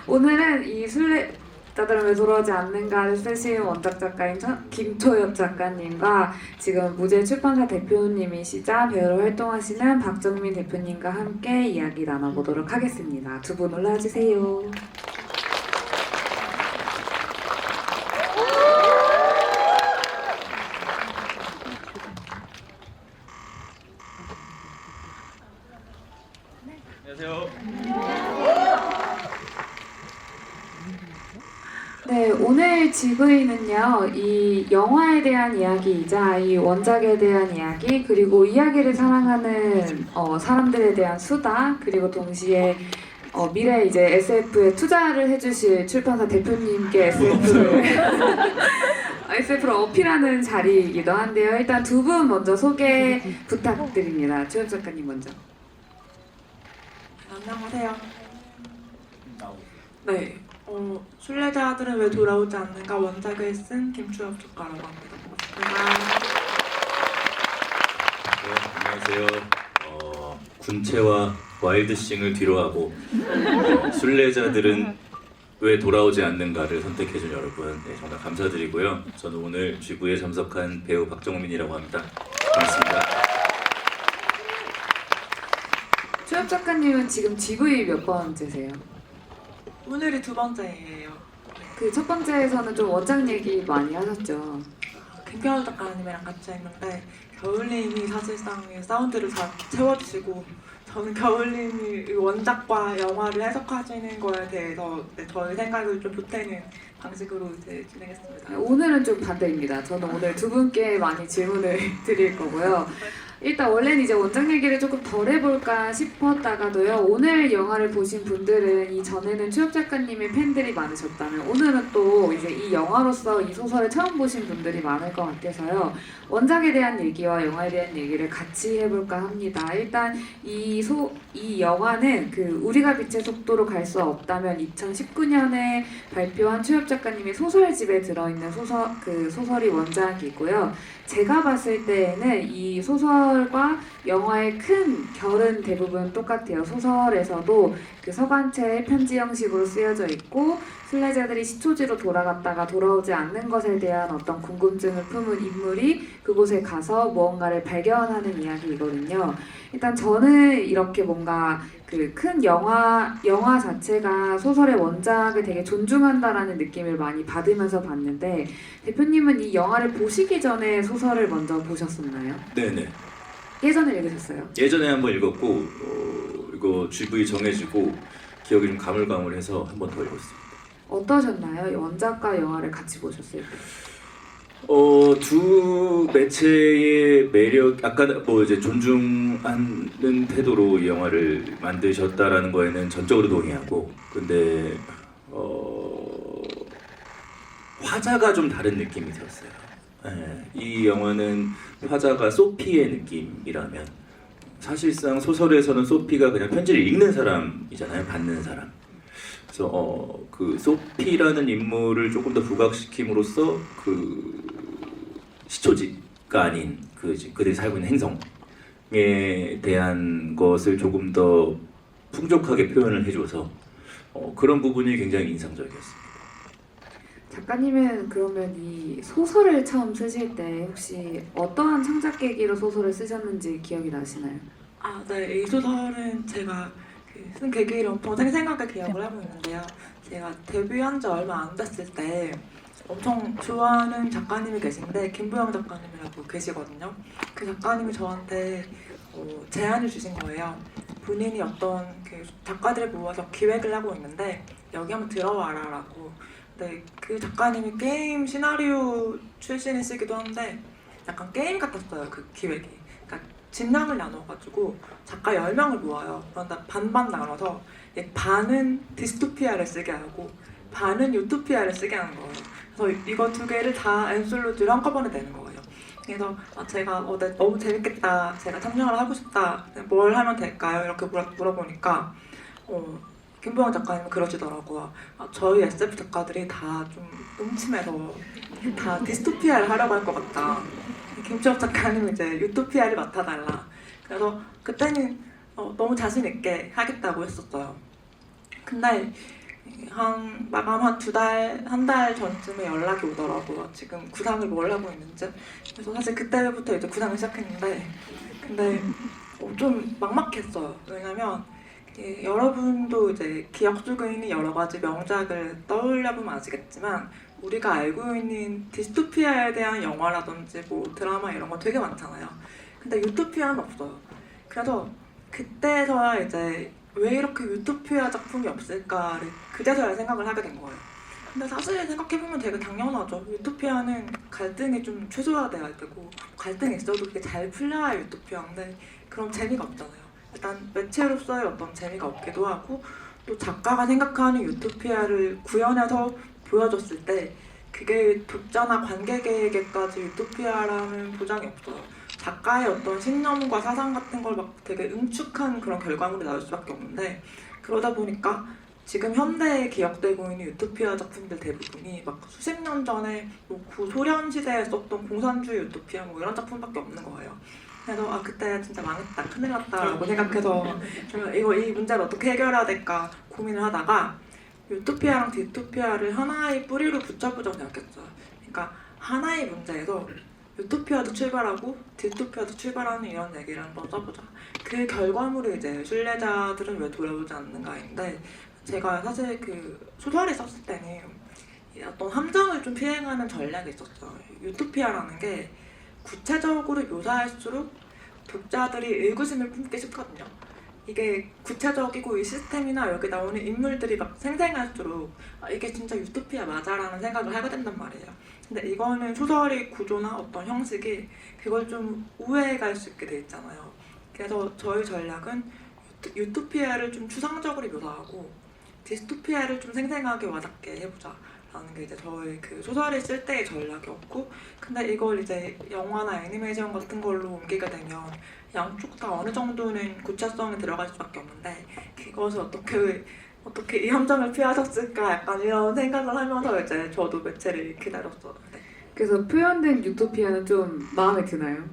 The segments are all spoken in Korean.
오늘은 이 순례자들은 왜 돌아오지 않는가를 쓰신 원작 작가인 김초엽 작가님과 지금 무제 출판사 대표님이시자 배우로 활동하시는 박정민 대표님과 함께 이야기 나눠보도록 하겠습니다. 두 분 올라와주세요. 안녕하세요. 네, 오늘 GV는요, 이 영화에 대한 이야기이자 이 원작에 대한 이야기, 그리고 이야기를 사랑하는 사람들에 대한 수다, 그리고 동시에 미래 이제 SF에 투자를 해주실 출판사 대표님께 SF를 어필하는 자리이기도 한데요. 일단 두 분 먼저 소개 부탁드립니다. 최엽 작가님 먼저. 안녕하세요. 네, 순례자들은 왜 돌아오지 않는가 원작을 쓴 김초엽 작가라고 합니다. 반갑습니다. 네, 안녕하세요. 군체와 와일드싱을 뒤로하고 순례자들은 왜 돌아오지 않는가를 선택해준 여러분, 네, 정말 감사드리고요. 저는 오늘 GV에 참석한 배우 박정민이라고 합니다. 반갑습니다. 최엽 작가님은 지금 GV 몇 번째세요? 오늘이 두 번째예요. 그 첫 번째에서는 좀 원작 얘기 많이 하셨죠. 김겨울 작가님이랑 같이 했는데 겨울님이 사실상 사운드를 잘 채워주시고 저는 겨울님이 원작과 영화를 해석하시는 거에 대해서 저의 생각을 좀 보태는 방식으로 이제 진행했습니다. 오늘은 좀 반대입니다. 저는 오늘 두 분께 많이 질문을 드릴 거고요. 일단 원래는 이제 원작 얘기를 조금 덜 해볼까 싶었다가도요. 오늘 영화를 보신 분들은 이 전에는 최엽 작가님의 팬들이 많으셨다면 오늘은 또 이제 이 영화로서 이 소설을 처음 보신 분들이 많을 것 같아서요. 원작에 대한 얘기와 영화에 대한 얘기를 같이 해볼까 합니다. 일단 이 영화는 그 우리가 빛의 속도로 갈 수 없다면 2019년에 발표한 최엽 작가님의 소설집에 들어있는 소설이 원작이고요. 제가 봤을 때에는 이 소설과 영화의 큰 결은 대부분 똑같아요. 소설에서도 그 서간체 편지 형식으로 쓰여져 있고 순례자들이 시초지로 돌아갔다가 돌아오지 않는 것에 대한 어떤 궁금증을 품은 인물이 그곳에 가서 무언가를 발견하는 이야기이거든요. 일단 저는 이렇게 뭔가 그 큰 영화 자체가 소설의 원작을 되게 존중한다라는 느낌을 많이 받으면서 봤는데 대표님은 이 영화를 보시기 전에 소설을 먼저 보셨었나요? 네네. 예전에 읽으셨어요? 예전에 한번 읽었고 이거 GV 정해지고 기억이 좀 가물가물해서 한 번 더 읽었습니다. 어떠셨나요? 원작과 영화를 같이 보셨을 때? 두 매체의 매력, 아까 뭐 이제 존중하는 태도로 이 영화를 만드셨다라는 거에는 전적으로 동의하고, 근데 화자가 좀 다른 느낌이 들었어요. 네, 이 영화는 화자가 소피의 느낌이라면 사실상 소설에서는 소피가 그냥 편지를 읽는 사람이잖아요, 받는 사람. 그래서 그 소피라는 인물을 조금 더 부각시킴으로써 그 시초지가 아닌 그들이 살고 있는 행성에 대한 것을 조금 더 풍족하게 표현을 해줘서 그런 부분이 굉장히 인상적이었습니다. 작가님은 그러면 이 소설을 처음 쓰실 때 혹시 어떠한 창작 계기로 소설을 쓰셨는지 기억이 나시나요? 네, 이 소설은 제가 쓴 계기를 엄청 생생하게 기억을 하고 있는데요. 제가 데뷔한 지 얼마 안 됐을 때 엄청 좋아하는 작가님이 계신데 김보영 작가님이라고 계시거든요. 그 작가님이 저한테 제안을 주신 거예요. 본인이 어떤 그 작가들을 모아서 기획을 하고 있는데 여기 한번 들어와라 라고. 근데 그 작가님이 게임 시나리오 출신이시기도 한데 약간 게임 같았어요, 그 기획이. 그러니까 진량을 나눠가지고 작가 10명을 모아요. 그런데 반반 나눠서 반은 디스토피아를 쓰게 하고 반은 유토피아를 쓰게 하는 거예요. 그래서 이거 두 개를 다 엔솔로지로 한꺼번에 내는 거예요. 그래서 제가 너무 재밌겠다, 제가 참여를 하고 싶다, 뭘 하면 될까요? 이렇게 물어보니까 김보영 작가님은 그러시더라고요. 저희 SF 작가들이 다 좀 음침해서 다 디스토피아를 하려고 할 것 같다. 김초엽 작가님은 이제 유토피아를 맡아달라. 그래서 그때는 너무 자신 있게 하겠다고 했었어요. 근데 한 마감 한 2달, 한 달 전쯤에 연락이 오더라고요. 지금 구상을 뭘 하고 있는지. 그래서 사실 그때부터 이제 구상을 시작했는데, 근데 좀 막막했어요. 왜냐면 여러분도 이제 기억 속에 있는 여러 가지 명작을 떠올려보면 아시겠지만 우리가 알고 있는 디스토피아에 대한 영화라든지 뭐 드라마 이런 거 되게 많잖아요. 근데 유토피아는 없어요. 그래서 그때서야 이제 왜 이렇게 유토피아 작품이 없을까를 그제서야 생각을 하게 된 거예요. 근데 사실 생각해보면 되게 당연하죠. 유토피아는 갈등이 좀 최소화돼야 되고 갈등이 있어도 그게 잘 풀려야 유토피아인데 그럼 재미가 없잖아요. 일단 매체로서의 어떤 재미가 없기도 하고 또 작가가 생각하는 유토피아를 구현해서 보여줬을 때 그게 독자나 관객에게까지 유토피아라는 보장이 없어요. 작가의 어떤 신념과 사상 같은 걸 막 되게 응축한 그런 결과물이 나올 수밖에 없는데 그러다 보니까 지금 현대에 기억되고 있는 유토피아 작품들 대부분이 막 수십 년 전에 뭐 구소련 시대에 썼던 공산주의 유토피아 뭐 이런 작품밖에 없는 거예요. 그래서 그때 진짜 망했다, 큰일 났다라고 생각해서 이 문제를 어떻게 해결해야 될까 고민을 하다가 유토피아랑 디토피아를 하나의 뿌리로 붙여보자고 생각했어요. 그러니까 하나의 문제에서 유토피아도 출발하고 디토피아도 출발하는 이런 얘기를 한번 써보자. 그 결과물을 이제 순례자들은 왜 돌아오지 않는가인데 제가 사실 그 소설을 썼을 때는 어떤 함정을 좀 피해가는 전략이 있었어요. 유토피아라는 게 구체적으로 묘사할수록 독자들이 의구심을 품기 쉽거든요. 이게 구체적이고 이 시스템이나 여기 나오는 인물들이 막 생생할수록 이게 진짜 유토피아 맞아라는 생각을 하게 된단 말이에요. 근데 이거는 소설의 구조나 어떤 형식이 그걸 좀 우회해갈 수 있게 돼 있잖아요. 그래서 저희 전략은 유토피아를 좀 추상적으로 묘사하고 디스토피아를 좀 생생하게 와닿게 해보자 라는 게 이제 저희 그 소설을 쓸 때의 전략이었고 근데 이걸 이제 영화나 애니메이션 같은 걸로 옮기게 되면 양쪽 다 어느 정도는 구체성이 들어갈 수밖에 없는데 그것을 어떻게 이 함정을 피하셨을까 약간 이런 생각을 하면서 이제 저도 매체를 기다렸어요. 네. 그래서 표현된 유토피아는 좀 마음에 드나요?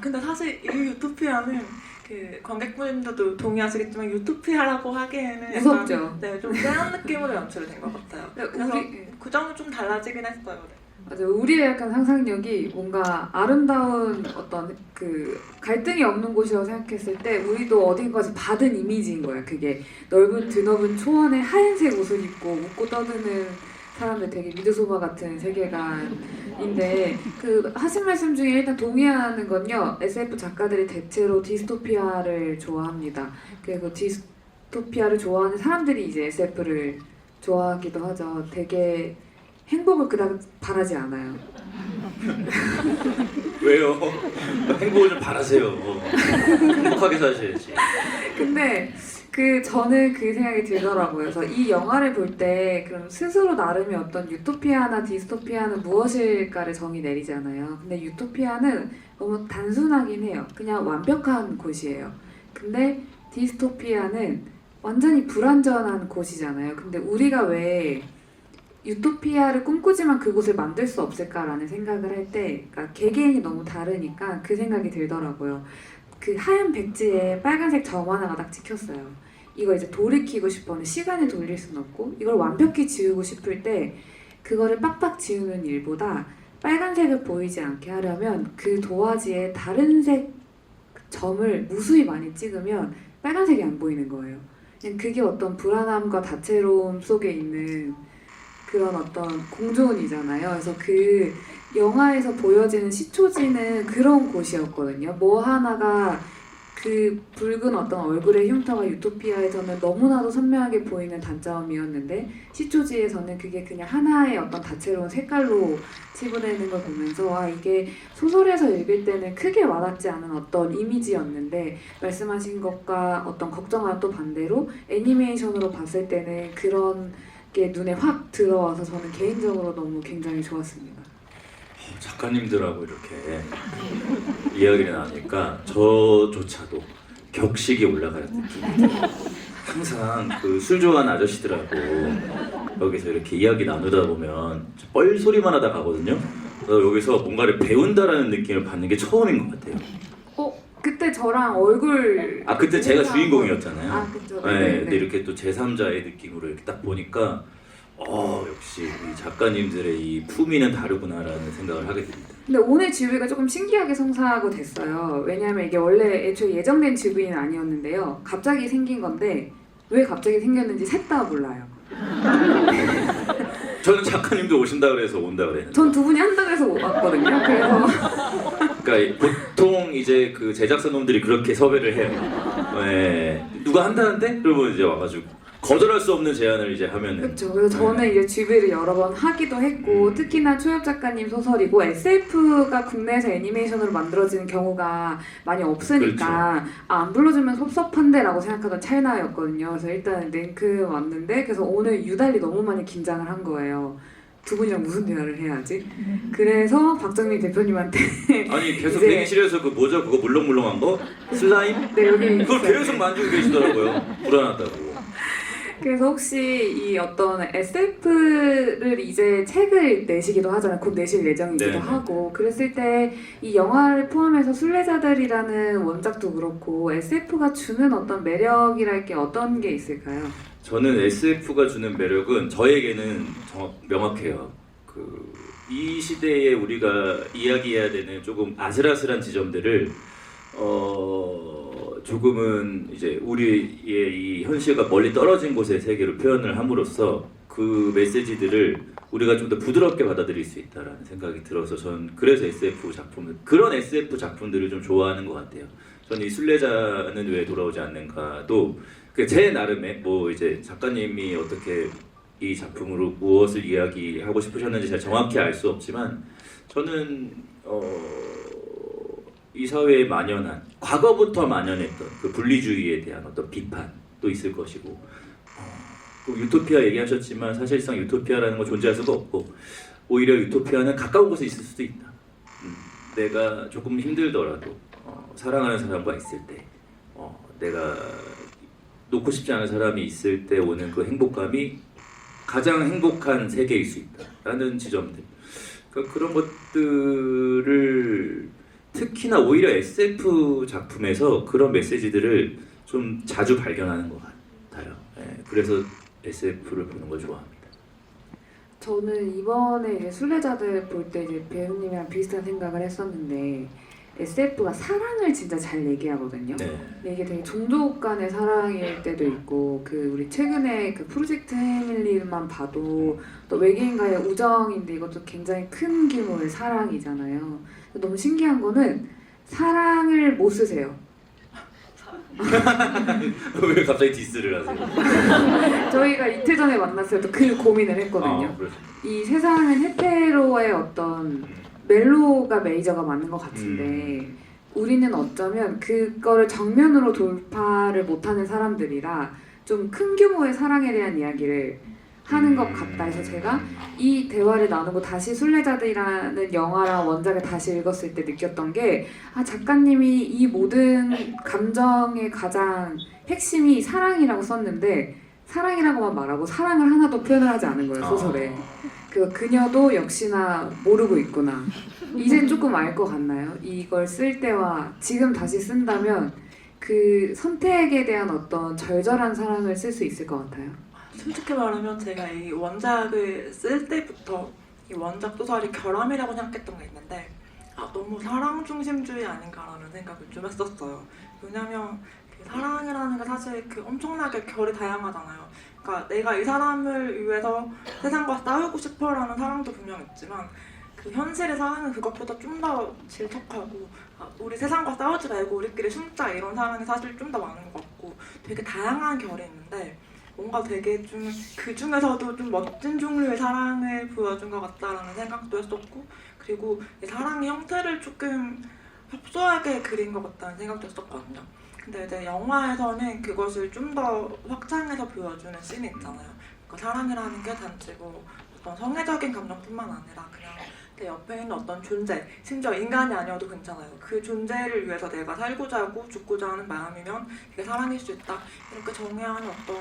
근데 사실 이 유토피아는 그 관객분들도 동의하시겠지만 유토피아라고 하기에는 약간, 무섭죠? 네, 좀 쎄한 느낌으로 연출이 된 것 같아요. 그래서 그 점은 좀 달라지긴 했어요. 네. 맞아요. 우리의 약간 상상력이 뭔가 아름다운 어떤 그 갈등이 없는 곳이라고 생각했을 때 우리도 어딘가에서 받은 이미지인 거야. 그게 넓은 드넓은 초원에 하얀색 옷을 입고 웃고 떠드는 사람들 되게 미드소마 같은 세계관인데 그 하신 말씀 중에 일단 동의하는 건요. SF 작가들이 대체로 디스토피아를 좋아합니다. 그리고 디스토피아를 좋아하는 사람들이 이제 SF를 좋아하기도 하죠. 되게 행복을 그닥 바라지 않아요. 왜요? 행복을 좀 바라세요. 행복하게 사셔야지. 근데 저는 그 생각이 들더라고요. 그래서 이 영화를 볼 때 그럼 스스로 나름의 어떤 유토피아나 디스토피아는 무엇일까를 정의 내리잖아요. 근데 유토피아는 너무 단순하긴 해요. 그냥 완벽한 곳이에요. 근데 디스토피아는 완전히 불완전한 곳이잖아요. 근데 우리가 왜 유토피아를 꿈꾸지만 그곳을 만들 수 없을까라는 생각을 할 때 그러니까 개개인이 너무 다르니까 그 생각이 들더라고요. 그 하얀 백지에 빨간색 점 하나가 딱 찍혔어요. 이거 이제 돌이키고 싶었는데 시간을 돌릴 수는 없고 이걸 완벽히 지우고 싶을 때 그거를 빡빡 지우는 일보다 빨간색을 보이지 않게 하려면 그 도화지에 다른 색 점을 무수히 많이 찍으면 빨간색이 안 보이는 거예요. 그냥 그게 어떤 불안함과 다채로움 속에 있는 그런 어떤 공존이잖아요. 그래서 그 영화에서 보여지는 시초지는 그런 곳이었거든요. 뭐 하나가 그 붉은 어떤 얼굴의 흉터가 유토피아에서는 너무나도 선명하게 보이는 단점이었는데 시초지에서는 그게 그냥 하나의 어떤 다채로운 색깔로 치부되는 걸 보면서 이게 소설에서 읽을 때는 크게 와닿지 않은 어떤 이미지였는데 말씀하신 것과 어떤 걱정과는 또 반대로 애니메이션으로 봤을 때는 그런 게 눈에 확 들어와서 저는 개인적으로 너무 굉장히 좋았습니다. 작가님들하고 이렇게 이야기를 나누니까 저조차도 격식이 올라가는 느낌이 들어요. 항상 그 술 좋아하는 아저씨들하고 여기서 이렇게 이야기 나누다 보면 뻘소리만 하다 가거든요. 그래서 여기서 뭔가를 배운다라는 느낌을 받는 게 처음인 것 같아요. 그때 저랑 얼굴 아 그때 제가 인사하고- 주인공이었잖아요. 아 그쵸. 네, 근데 이렇게 또 제3자의 느낌으로 이렇게 딱 보니까 역시 이 작가님들의 이 품위는 다르구나라는 생각을 하게 됩니다. 근데 오늘 GV가 조금 신기하게 성사하고 됐어요. 왜냐하면 이게 원래 애초에 예정된 GV는 아니었는데요. 갑자기 생긴 건데 왜 갑자기 생겼는지 셋 다 몰라요. 저는 작가님도 오신다 그래서 온다 그랬는데. 전 두 분이 한다고 해서 왔거든요. 그래서 그러니까 보통 이제 그 제작사 놈들이 그렇게 섭외를 해요. 네, 누가 한다는데? 그러면 이제 와가지고 거절할 수 없는 제안을 이제 하면은. 그렇죠. 그래서 저는 이제 GV를 여러 번 하기도 했고 특히나 초엽 작가님 소설이고 SF가 국내에서 애니메이션으로 만들어지는 경우가 많이 없으니까 안 불러주면 섭섭한데라고 생각하던 찰나였거든요. 그래서 일단 랭크 왔는데 그래서 오늘 유달리 너무 많이 긴장을 한 거예요. 두 분이랑 무슨 대화를 해야지? 그래서 박정민 대표님한테 아니 계속 이제- 대기실에서 그 뭐죠? 그거 물렁물렁한 거? 슬라임? 네 여기 그걸 있어요. 계속 만지고 계시더라고요. 불안하다고. 그래서 혹시 이 어떤 SF를 이제 책을 내시기도 하잖아요. 곧 내실 예정이기도 네. 하고 그랬을 때 이 영화를 포함해서 순례자들이라는 원작도 그렇고 SF가 주는 어떤 매력이랄 게 어떤 게 있을까요? 저는 SF가 주는 매력은 저에게는 명확해요. 이 시대에 우리가 이야기해야 되는 조금 아슬아슬한 지점들을 조금은 이제 우리의 이 현실과 멀리 떨어진 곳의 세계로 표현을 함으로써 그 메시지들을 우리가 좀 더 부드럽게 받아들일 수 있다라는 생각이 들어서 전 그래서 그런 SF 작품들을 좀 좋아하는 것 같아요. 저는 이 순례자는 왜 돌아오지 않는가도 제 나름의 뭐 이제 작가님이 어떻게 이 작품으로 무엇을 이야기하고 싶으셨는지 제가 정확히 알 수 없지만 저는 이 사회에 만연한 과거부터 만연했던 그 분리주의에 대한 어떤 비판도 있을 것이고 그 유토피아 얘기하셨지만 사실상 유토피아라는 건 존재할 수가 없고 오히려 유토피아는 가까운 곳에 있을 수도 있다. 내가 조금 힘들더라도 사랑하는 사람과 있을 때 내가 놓고 싶지 않은 사람이 있을 때 오는 그 행복감이 가장 행복한 세계일 수 있다라는 지점들 그러니까 그런 것들을 특히나 오히려 SF 작품에서 그런 메시지들을 좀 자주 발견하는 것 같아요. 네, 그래서 SF를 보는 걸 좋아합니다. 저는 이번에 이제 순례자들 볼 때 이제 배우님이랑 비슷한 생각을 했었는데 SF가 사랑을 진짜 잘 얘기하거든요. 네. 근데 이게 되게 종족 간의 사랑일 때도 있고 그 우리 최근에 그 프로젝트 헤밀리만 봐도 또 외계인과의 우정인데 이것도 굉장히 큰 규모의 사랑이잖아요. 너무 신기한 거는 사랑을 못 쓰세요. 왜 갑자기 디스를 하세요? 저희가 이틀 전에 만났을 때 그 고민을 했거든요. 그렇죠. 이 세상은 헤테로의 어떤 멜로가 메이저가 맞는 것 같은데 우리는 어쩌면 그거를 정면으로 돌파를 못하는 사람들이라 좀 큰 규모의 사랑에 대한 이야기를 하는 것 같다 해서 제가 이 대화를 나누고 다시 순례자들이라는 영화랑 원작을 다시 읽었을 때 느꼈던 게 작가님이 이 모든 감정의 가장 핵심이 사랑이라고 썼는데 사랑이라고만 말하고 사랑을 하나도 표현을 하지 않은 거예요 소설에. 그녀도 역시나 모르고 있구나. 이젠 조금 알 것 같나요? 이걸 쓸 때와 지금 다시 쓴다면 그 선택에 대한 어떤 절절한 사랑을 쓸 수 있을 것 같아요. 솔직히 말하면 제가 이 원작을 쓸 때부터 이 원작 소설이 결함이라고 생각했던 게 있는데 너무 사랑 중심주의 아닌가라는 생각을 좀 했었어요. 왜냐면 그 사랑이라는 게 사실 엄청나게 결이 다양하잖아요. 그러니까 내가 이 사람을 위해서 세상과 싸우고 싶어라는 사랑도 분명 있지만 그 현실의 사랑은 그것보다 좀 더 질척하고 우리 세상과 싸우지 말고 우리끼리 숨자 이런 사랑이 사실 좀 더 많은 것 같고 되게 다양한 결이 있는데 뭔가 되게 좀 그 중에서도 좀 멋진 종류의 사랑을 보여준 것 같다라는 생각도 했었고 그리고 이 사랑의 형태를 조금 협소하게 그린 것 같다는 생각도 했었거든요. 근데 이제 영화에서는 그것을 좀 더 확장해서 보여주는 씬이 있잖아요. 그러니까 사랑이라는 게 단지 뭐 어떤 성애적인 감정뿐만 아니라 그냥 내 옆에 있는 어떤 존재, 심지어 인간이 아니어도 괜찮아요. 그 존재를 위해서 내가 살고자 하고 죽고자 하는 마음이면 그게 사랑일 수 있다. 이렇게 정의하는 어떤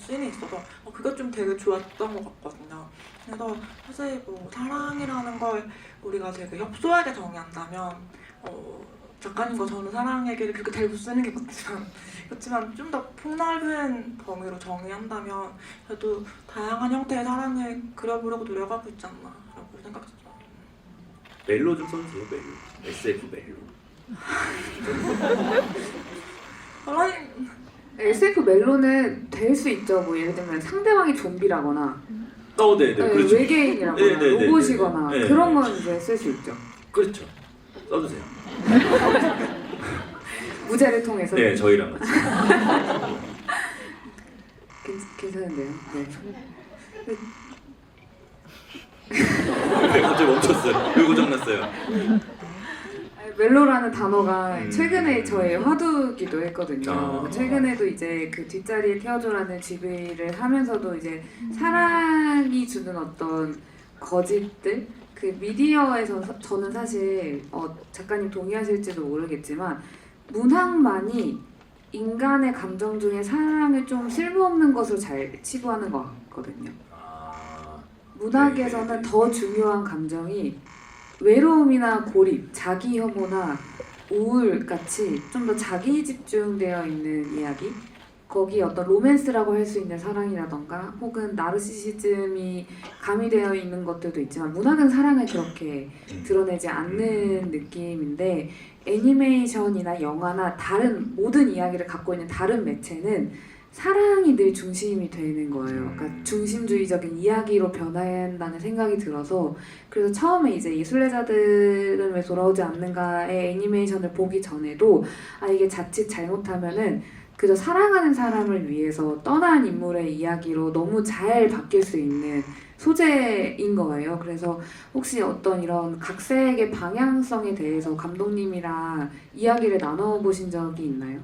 씬이 있어서 그게 좀 되게 좋았던 것 같거든요. 그래서 사실 뭐 사랑이라는 걸 우리가 되게 협소하게 정의한다면 작가님과 저는 사랑 얘기를 그렇게 잘 못 쓰는 게 그렇지만 좀 더 폭넓은 범위로 정의한다면 그래도 다양한 형태의 사랑을 그려보려고 노력하고 있지 않나라고 생각했어요. 멜로 좀 써주세요. 멜로. SF 멜로. SF 멜로는 될 수 있죠. 뭐 예를 들면 상대방이 좀비라거나 네네. 그렇죠. 외계인이라거나 네네네네. 로봇이거나 네. 그런 건 이제 쓸 수 있죠. 그렇죠. 써주세요. 무제를 통해서. 네, 저희랑 같이. 괜찮은데요. 네. 네, 갑자기 멈췄어요. 왜 고장났어요? 멜로라는 단어가 최근에 저의 화두기도 했거든요. 아. 최근에도 이제 그 뒷자리에 태워줘라는 GV를 하면서도 이제 사랑이 주는 어떤 거짓들, 그 미디어에서 저는 사실 작가님 동의하실지도 모르겠지만 문학만이 인간의 감정 중에 사랑을 좀 쓸모없는 것으로 잘 치부하는 것 같거든요. 아, 문학에서는 더 중요한 감정이 외로움이나 고립, 자기 혐오나 우울 같이 좀 더 자기 집중되어 있는 이야기, 거기 어떤 로맨스라고 할 수 있는 사랑이라던가 혹은 나르시시즘이 가미되어 있는 것들도 있지만 문학은 사랑을 그렇게 드러내지 않는 느낌인데 애니메이션이나 영화나 다른 모든 이야기를 갖고 있는 다른 매체는 사랑이 늘 중심이 되는 거예요. 그러니까 중심주의적인 이야기로 변한다는 생각이 들어서 그래서 처음에 이제 이 순례자들은 왜 돌아오지 않는가의 애니메이션을 보기 전에도 아 이게 자칫 잘못하면은 그저 사랑하는 사람을 위해서 떠난 인물의 이야기로 너무 잘 바뀔 수 있는 소재인 거예요. 그래서 혹시 어떤 이런 각색의 방향성에 대해서 감독님이랑 이야기를 나눠보신 적이 있나요?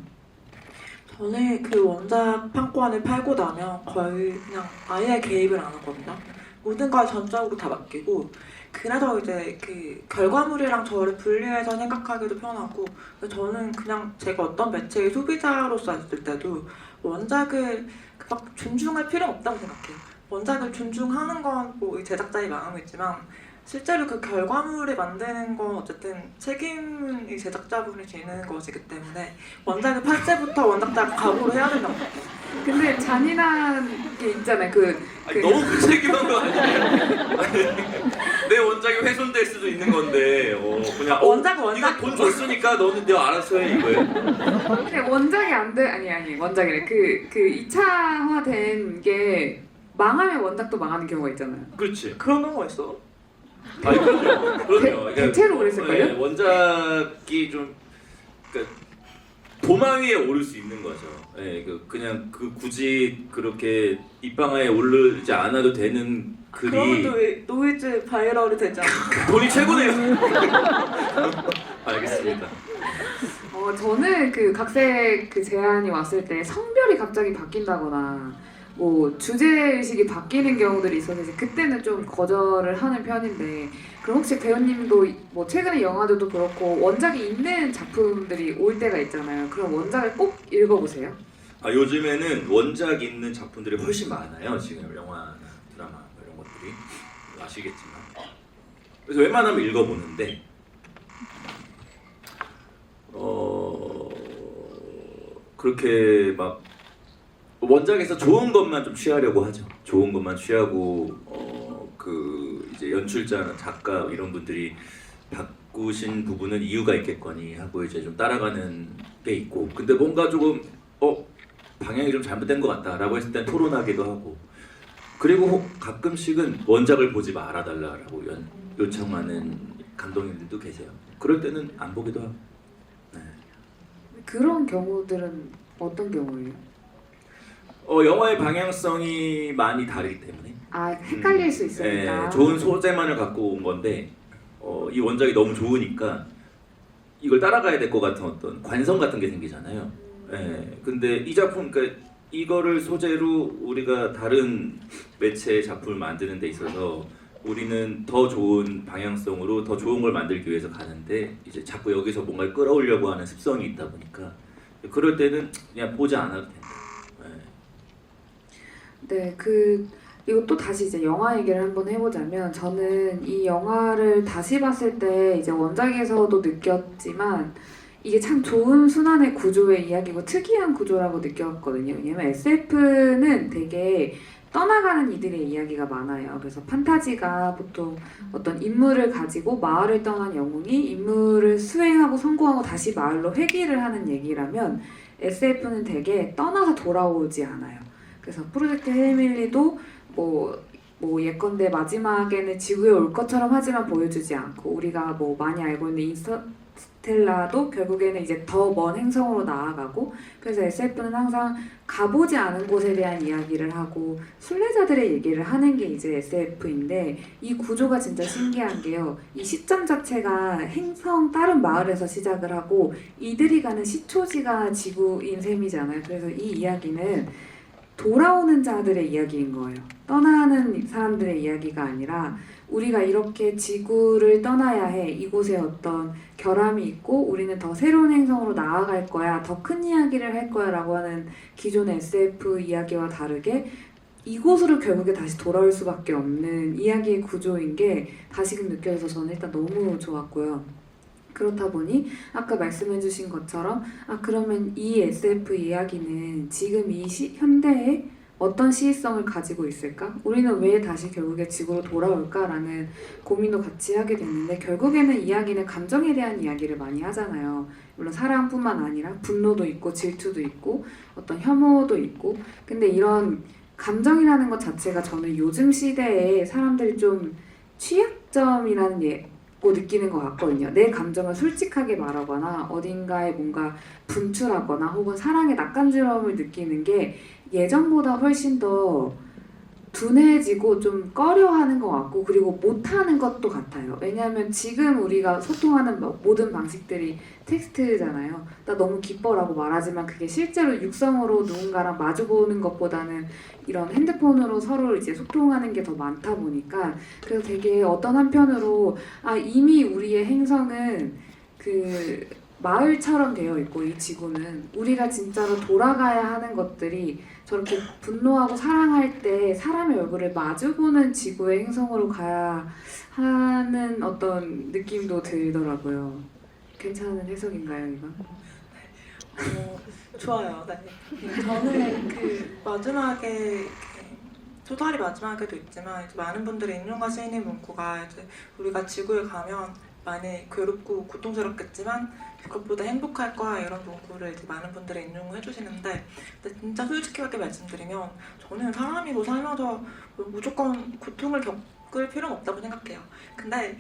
저는 그 원작 판권을 팔고 나면 거의 그냥 아예 개입을 안 하거든요. 모든 걸 전적으로 다 맡기고 그래서 이제 그 결과물이랑 저를 분리해서 생각하기도 편하고 저는 그냥 제가 어떤 매체의 소비자로서 있을 때도 원작을 막 존중할 필요는 없다고 생각해요. 원작을 존중하는 건 뭐 제작자의 마음이지만 실제로 그 결과물을 만드는 건 어쨌든 책임은 이 제작자분이 지는 것이기 때문에 원작을 팔 때부터 원작자가 각오를 해야 된다고. 근데 잔인한 게 있잖아요. 아니, 너무 무책임한 거 아니에요? 내 원작이 훼손될 수도 있는 건데 그냥 원작 네가 돈 줬으니까 너는 내가 알아서 해 이거예요. 근데 원작이 안 돼. 아니 원작이래. 그 2차화된 게 망하면 원작도 망하는 경우가 있잖아요. 그렇지. 그런 경우가 있어. 아니 그럼요. 대체로 그랬을걸요? 네, 원작이 좀 그러니까 도마 위에 오를 수 있는 거죠. 예, 그냥 굳이 그렇게 입방아에 오르지 않아도 되는 글이 그러면 또 노이즈 바이럴이 되지 않을까? 돈이 최고네요. 알겠습니다. 저는 그 각색 그 제안이 왔을 때 성별이 갑자기 바뀐다거나 뭐 주제 의식이 바뀌는 경우들이 있어서 이제 그때는 좀 거절을 하는 편인데 그럼 혹시 배우님도 뭐 최근에 영화들도 그렇고 원작이 있는 작품들이 올 때가 있잖아요. 그럼 원작을 꼭 읽어보세요? 요즘에는 원작 있는 작품들이 훨씬 많아요. 지금 영화나 드라마 이런 것들이 아시겠지만 그래서 웬만하면 읽어보는데 그렇게 막 원작에서 좋은 것만 좀 취하려고 하죠. 좋은 것만 취하고 이제 연출자나 작가 이런 분들이 바꾸신 부분은 이유가 있겠거니 하고 이제 좀 따라가는 게 있고 근데 뭔가 조금 방향이 좀 잘못된 것 같다라고 했을 땐 토론하기도 하고 그리고 가끔씩은 원작을 보지 말아달라고 요청하는 감독님들도 계세요. 그럴 때는 안 보기도 하고. 네. 그런 경우들은 어떤 경우예요? 영화의 방향성이 많이 다르기 때문에 헷갈릴 수 있으니까. 좋은 소재만을 갖고 온 건데 이 원작이 너무 좋으니까 이걸 따라가야 될 것 같은 어떤 관성 같은 게 생기잖아요. 근데 이 작품 그러니까 이거를 소재로 우리가 다른 매체의 작품을 만드는 데 있어서 우리는 더 좋은 방향성으로 더 좋은 걸 만들기 위해서 가는데 이제 자꾸 여기서 뭔가를 끌어오려고 하는 습성이 있다 보니까 그럴 때는 그냥 보지 않아도 된다. 네, 이거 또 다시 이제 영화 얘기를 한번 해보자면 저는 이 영화를 다시 봤을 때 이제 원작에서도 느꼈지만 이게 참 좋은 순환의 구조의 이야기고 특이한 구조라고 느꼈거든요. 왜냐면 SF는 되게 떠나가는 이들의 이야기가 많아요. 그래서 판타지가 보통 어떤 인물을 가지고 마을을 떠난 영웅이 임무를 수행하고 성공하고 다시 마을로 회귀를 하는 얘기라면 SF는 되게 떠나서 돌아오지 않아요. 그래서 프로젝트 헤일밀리도 뭐 예컨대 마지막에는 지구에 올 것처럼 하지만 보여주지 않고 우리가 뭐 많이 알고 있는 인터스텔라도 결국에는 이제 더 먼 행성으로 나아가고 그래서 SF는 항상 가보지 않은 곳에 대한 이야기를 하고 순례자들의 얘기를 하는 게 이제 SF인데 이 구조가 진짜 신기한 게요. 이 시점 자체가 행성 다른 마을에서 시작을 하고 이들이 가는 시초지가 지구인 셈이잖아요. 그래서 이 이야기는 돌아오는 자들의 이야기인 거예요. 떠나는 사람들의 이야기가 아니라 우리가 이렇게 지구를 떠나야 해. 이곳에 어떤 결함이 있고 우리는 더 새로운 행성으로 나아갈 거야. 더 큰 이야기를 할 거야 라고 하는 기존의 SF 이야기와 다르게 이곳으로 결국에 다시 돌아올 수밖에 없는 이야기의 구조인 게 다시금 느껴져서 저는 일단 너무 좋았고요. 그렇다 보니 아까 말씀해주신 것처럼 그러면 이 SF 이야기는 지금 이 현대에 어떤 시의성을 가지고 있을까? 우리는 왜 다시 결국에 지구로 돌아올까라는 고민도 같이 하게 됐는데 결국에는 이야기는 감정에 대한 이야기를 많이 하잖아요. 물론 사랑뿐만 아니라 분노도 있고 질투도 있고 어떤 혐오도 있고 근데 이런 감정이라는 것 자체가 저는 요즘 시대에 사람들이 좀 취약점이라는 고 느끼는 것 같거든요. 내 감정을 솔직하게 말하거나 어딘가에 뭔가 분출하거나 혹은 사랑의 낯간지러움을 느끼는 게 예전보다 훨씬 더 둔해지고 좀 꺼려하는 것 같고 그리고 못하는 것도 같아요. 왜냐하면 지금 우리가 소통하는 모든 방식들이 텍스트잖아요. 나 너무 기뻐라고 말하지만 그게 실제로 육성으로 누군가랑 마주보는 것보다는 이런 핸드폰으로 서로 이제 소통하는 게 더 많다 보니까 그래서 되게 어떤 한편으로 이미 우리의 행성은 그 마을처럼 되어 있고 이 지구는 우리가 진짜로 돌아가야 하는 것들이 저렇게 분노하고 사랑할 때 사람의 얼굴을 마주보는 지구의 행성으로 가야 하는 어떤 느낌도 들더라고요. 괜찮은 해석인가요, 이거? 좋아요. 네. 저는 그 마지막에 소설이 마지막에도 있지만 이제 많은 분들이 인용하시는 문구가 이제 우리가 지구에 가면 많이 괴롭고 고통스럽겠지만 그것보다 행복할 거야 이런 문구를 이제 많은 분들이 인용을 해주시는데 근데 진짜 솔직하게 말씀드리면 저는 사람이고 살면서 무조건 고통을 겪을 필요는 없다고 생각해요. 근데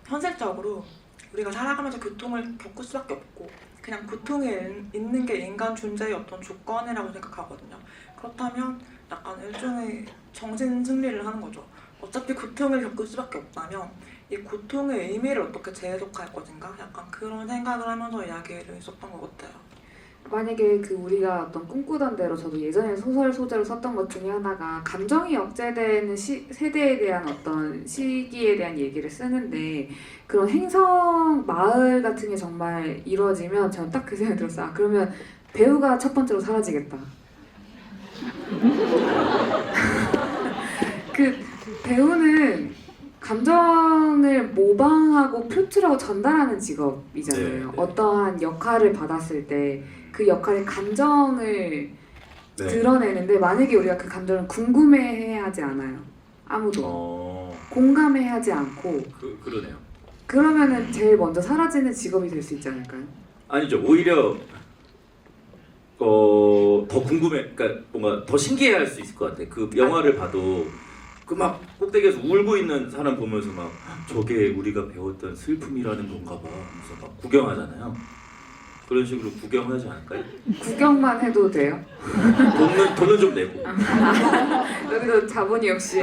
현실적으로 우리가 살아가면서 고통을 겪을 수밖에 없고 그냥 고통이 있는 게 인간 존재의 어떤 조건이라고 생각하거든요. 그렇다면 약간 일종의 정신 승리를 하는 거죠. 어차피 고통을 겪을 수밖에 없다면 이 고통의 의미를 어떻게 재해석할 것인가? 약간 그런 생각을 하면서 이야기를 썼던 것 같아요. 만약에 그 우리가 어떤 꿈꾸던 대로 저도 예전에 소재로 썼던 것 중에 하나가 감정이 억제되는 세대에 대한 어떤 시기에 대한 얘기를 쓰는데 그런 행성 마을 같은 게 정말 이루어지면 저는 딱 그 생각이 들었어요. 그러면 배우가 첫 번째로 사라지겠다. 그 배우는 감정을 모방하고 표출하고 전달하는 직업이잖아요. 네. 어떠한 역할을 받았을 때 그 역할의 감정을 드러내는데 만약에 우리가 그 감정을 궁금해해야 하지 않아요. 아무도. 공감해야 하지 않고 그러네요. 그러면은 제일 먼저 사라지는 직업이 될 수 있지 않을까요? 아니죠. 오히려 더 궁금해, 그러니까 뭔가 더 신기해할 수 있을 것 같아. 그 영화를 봐도 그 막 꼭대기에서 울고 있는 사람 보면서 막 저게 우리가 배웠던 슬픔이라는 건가 봐 하면서 막 구경하잖아요. 그런 식으로 구경하지 않을까요? 구경만 해도 돼요? 돈은 좀 내고. 여기도 자본이 역시.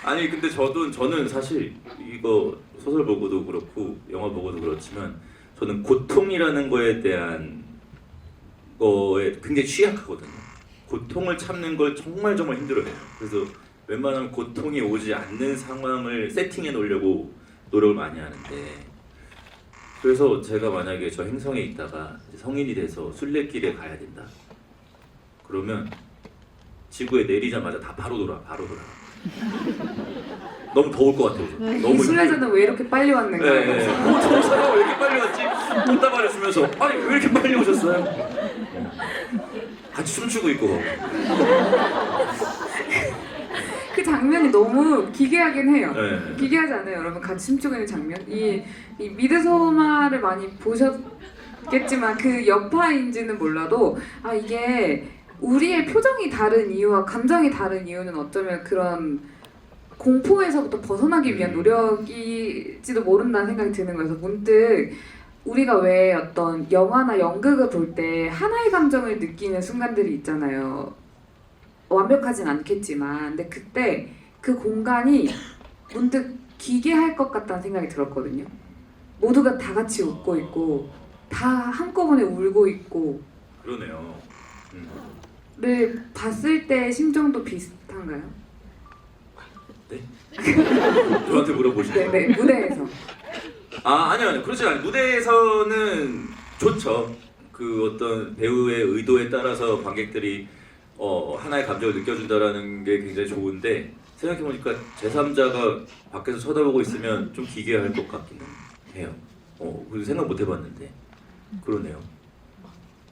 아니 근데 저는 사실 이거 소설 보고도 그렇고 영화 보고도 그렇지만 저는 고통이라는 거에 대한 거에 굉장히 취약하거든요. 고통을 참는 걸 정말 힘들어해요. 그래서 웬만하면 고통이 오지 않는 상황을 세팅해 놓으려고 노력을 많이 하는데 그래서 제가 만약에 저 행성에 있다가 이제 성인이 돼서 순례길에 가야 된다. 그러면 지구에 내리자마자 다 바로 돌아. 너무 더울 것 같아요. 이 너무 순례자는 왜 이렇게 빨리 왔는가? 네. 저 사람 왜 이렇게 빨리 왔지? 웃다 말해주면서 아니 왜 이렇게 빨리 오셨어요? 같이 춤추고 있고. 그 장면이 너무 기괴하긴 해요. 네. 기괴하지 않아요, 여러분? 같이 춤추고 있는 장면. 이 미드소마를 많이 보셨겠지만 그 여파인지는 몰라도 아 이게 우리의 표정이 다른 이유와 감정이 다른 이유는 어쩌면 그런 공포에서부터 벗어나기 위한 노력일지도 모른다는 생각이 드는 거여서 문득 우리가 왜 어떤 영화나 연극을 볼 때 하나의 감정을 느끼는 순간들이 있잖아요. 완벽하진 않겠지만 근데 그때 그 공간이 문득 기괴할 것 같다는 생각이 들었거든요. 모두가 다 같이 웃고 있고 다 한꺼번에 울고 있고 그러네요. 를 봤을 때 심정도 비슷한가요? 저한테 물어보시네요. 네, 무대에서. 아니요. 그렇지 않아요. 무대에서는 좋죠. 그 어떤 배우의 의도에 따라서 관객들이 하나의 감정을 느껴준다라는 게 굉장히 좋은데 생각해보니까 제3자가 밖에서 쳐다보고 있으면 좀 기괴할 것 같기는 해요. 그리고 생각 못 해봤는데 그러네요.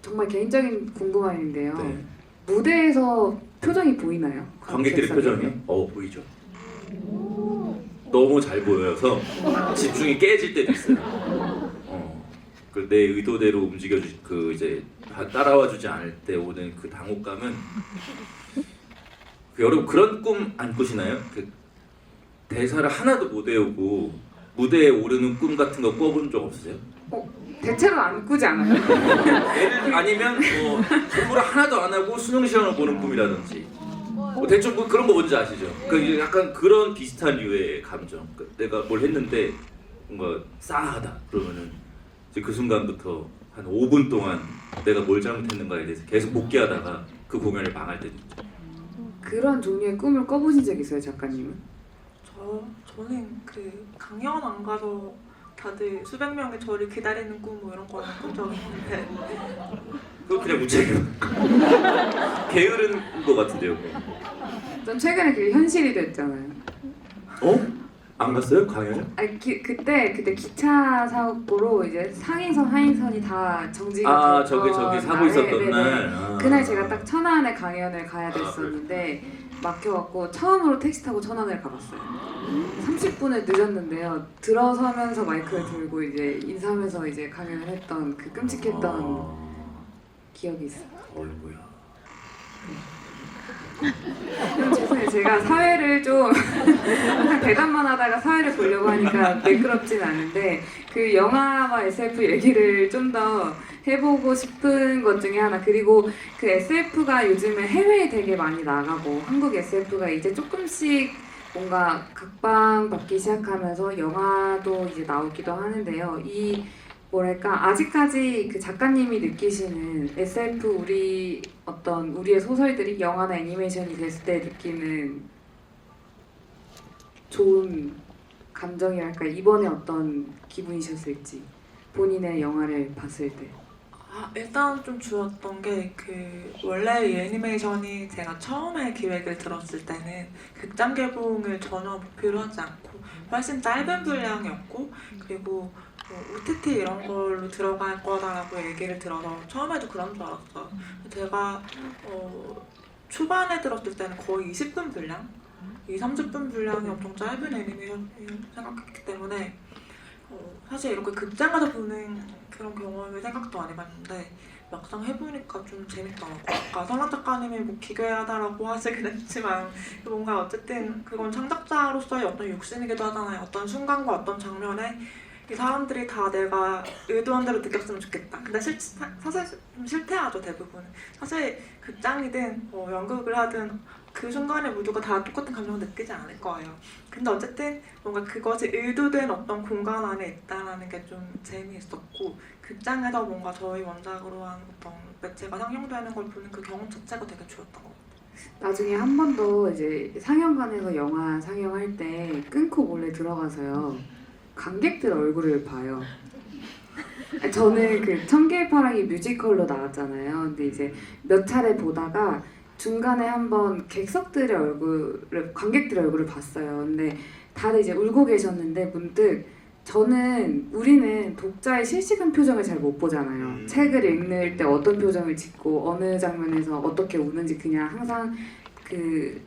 정말 개인적인 궁금한 일인데요. 네. 무대에서 표정이 보이나요? 관객들의 표정이 보이죠. 너무 잘 보여서 집중이 깨질 때도 있어요. 그 내 의도대로 움직여주 그 이제 따라와주지 않을 때 오는 그 당혹감은 여러분 그런 꿈 안 꾸시나요? 그 대사를 하나도 못 외우고 무대에 오르는 꿈 같은 거 꿔본 적 없으세요? 대체로 안 꾸지 않아요? 예를 아니면 공부를 하나도 안 하고 수능 시험을 보는 꿈이라든지 대충 그런 거 뭔지 아시죠? 그 약간 그런 비슷한 류의 감정. 내가 뭘 했는데 뭔가 싸하다 그러면은 이제 그 순간부터 한 5분 동안 내가 뭘 잘못했는가에 대해서 계속 복귀하다가 그 공연을 망할 때도 있죠. 그런 종류의 꿈을 꿔보신 적 있어요, 작가님은? 저는 그 강연 안 가서 다들 수백 명이 저를 기다리는 꿈 뭐 이런 거는 꾼 적이 있는데 그거 그냥 무책임. 게으른 거 같은데요. 전 최근에 그게 현실이 됐잖아요. 안 갔어요? 강연을? 아니 그때 기차 사고로 이제 상행선 하행선이 다 정지가 됐던 저기 사고 날에, 있었던 네네. 날. 그날 제가 딱 천안에 강연을 가야 됐었는데 막혀갖고 처음으로 택시 타고 천안을 가봤어요. 30분을 늦었는데요. 들어서면서 마이크를 들고 이제 인사하면서 이제 강연을 했던 그 끔찍했던 기억이 있어요. 어이구야. 죄송해요. 제가 사회를 좀 항상 대답만 하다가 사회를 보려고 하니까 매끄럽진 않은데 그 영화와 SF 얘기를 좀 더 해보고 싶은 것 중에 하나. 그리고 그 SF가 요즘에 해외에 되게 많이 나가고 한국 SF가 이제 조금씩 뭔가 각광받기 시작하면서 영화도 이제 나오기도 하는데요. 이 뭐랄까 아직까지 그 작가님이 느끼시는 SF 우리의 소설들이 영화나 애니메이션이 됐을 때 느끼는 좋은 감정이랄까 이번에 어떤 기분이셨을지 본인의 영화를 봤을 때. 일단 좀 좋았던 게 원래 이 애니메이션이 제가 처음에 기획을 들었을 때는 극장 개봉을 전혀 목표로 하지 않고 훨씬 짧은 분량이었고 그리고 OTT 이런 걸로 들어갈 거다라고 얘기를 들어서 처음에도 그런 줄 알았어요. 제가 초반에 들었을 때는 거의 20분 분량? 30분 분량이 엄청 짧은 애니메이션을 생각했기 때문에 사실 이렇게 극장에서 보는 그런 경험을 생각도 안 해봤는데 막상 해보니까 좀 재밌더라고요. 아까 선아 작가님이 뭐 기괴하다라고 하시긴 했지만 뭔가 어쨌든 그건 창작자로서의 어떤 욕심이기도 하잖아요. 어떤 순간과 어떤 장면에 이 사람들이 다 내가 의도한 대로 느꼈으면 좋겠다. 근데 사실 좀 실패하죠, 대부분. 사실 극장이든 연극을 하든 그 순간에 모두가 다 똑같은 감정을 느끼지 않을 거예요. 근데 어쨌든 뭔가 그것이 의도된 어떤 공간 안에 있다는 게 좀 재미있었고 극장에서 뭔가 저희 원작으로 한 어떤 매체가 상영되는 걸 보는 그 경험 자체가 되게 좋았던 것 같아요. 나중에 한 번 더 이제 상영관에서 영화 상영할 때 끊고 몰래 들어가서요. 관객들 얼굴을 봐요. 저는 그 청개의 파랑이 뮤지컬로 나왔잖아요. 근데 이제 몇 차례 보다가 중간에 한번 객석들의 얼굴을 관객들의 얼굴을 봤어요. 근데 다들 이제 울고 계셨는데 문득 우리는 독자의 실시간 표정을 잘 못 보잖아요. 책을 읽을 때 어떤 표정을 짓고 어느 장면에서 어떻게 우는지 그냥 항상 그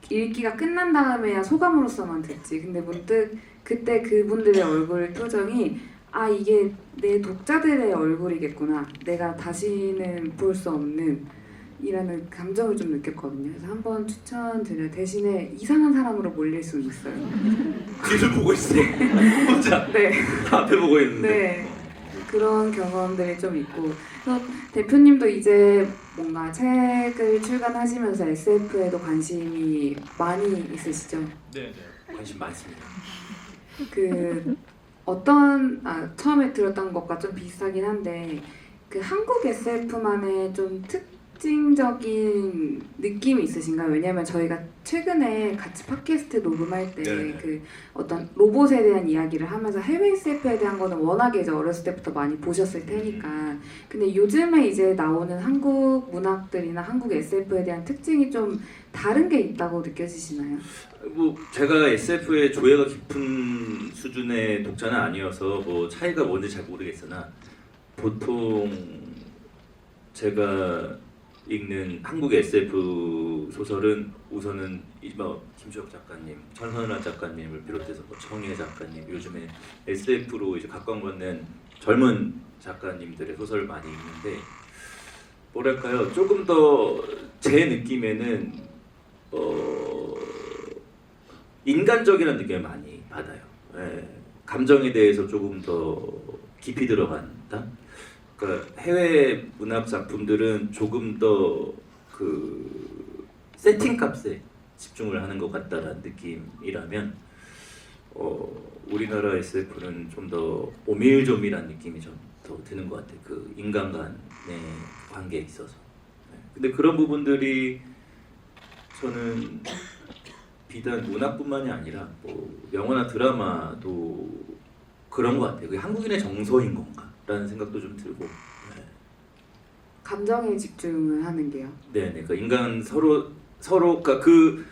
읽기가 끝난 다음에야 소감으로서만 듣지. 근데 문득 그때 그분들의 얼굴 표정이 아 이게 내 독자들의 얼굴이겠구나. 내가 다시는 볼 수 없는 이라는 감정을 좀 느꼈거든요. 그래서 한번 추천드려요. 대신에 이상한 사람으로 몰릴 수 있어요. 뒤를 보고 있어. 혼자 네. 앞에 보고 있는데. 네. 그런 경험들이 좀 있고 그래서 대표님도 이제 뭔가 책을 출간하시면서 SF에도 관심이 많이 있으시죠? 네. 관심 많습니다. 그 처음에 들었던 것과 좀 비슷하긴 한데 그 한국 SF만의 좀 특징적인 느낌이 있으신가요? 왜냐면 저희가 최근에 같이 팟캐스트 녹음할 때 네네. 그 어떤 로봇에 대한 이야기를 하면서 해외 SF에 대한 거는 워낙에 이제 어렸을 때부터 많이 보셨을 테니까 근데 요즘에 이제 나오는 한국 문학들이나 한국 SF에 대한 특징이 좀 다른 게 있다고 느껴지시나요? 뭐 제가 SF의 조예가 깊은 수준의 독자는 아니어서 뭐 차이가 뭔지 잘 모르겠으나 보통 제가 읽는 한국 SF 소설은 우선은 김주혁 작가님, 전선아 작가님을 비롯해서 정예 작가님, 요즘에 SF로 이제 각광받는 젊은 작가님들의 소설을 많이 읽는데 뭐랄까요, 조금 더 제 느낌에는 인간적이라는 느낌을 많이 받아요. 예, 감정에 대해서 조금 더 깊이 들어간다. 그러니까 해외 문학 작품들은 조금 더 그 세팅 값에 집중을 하는 것 같다라는 느낌이라면 우리나라 SF는 좀 더 오밀조밀한 느낌이 좀 더 드는 것 같아요. 그 인간 간의 관계에 있어서. 네. 근데 그런 부분들이 저는 비단 문학뿐만이 아니라 뭐 영화나 드라마도 그런 것 같아요. 그게 한국인의 정서인 건가라는 생각도 좀 들고. 네. 감정에 집중을 하는 게요. 네, 그러니까 인간 서로가 그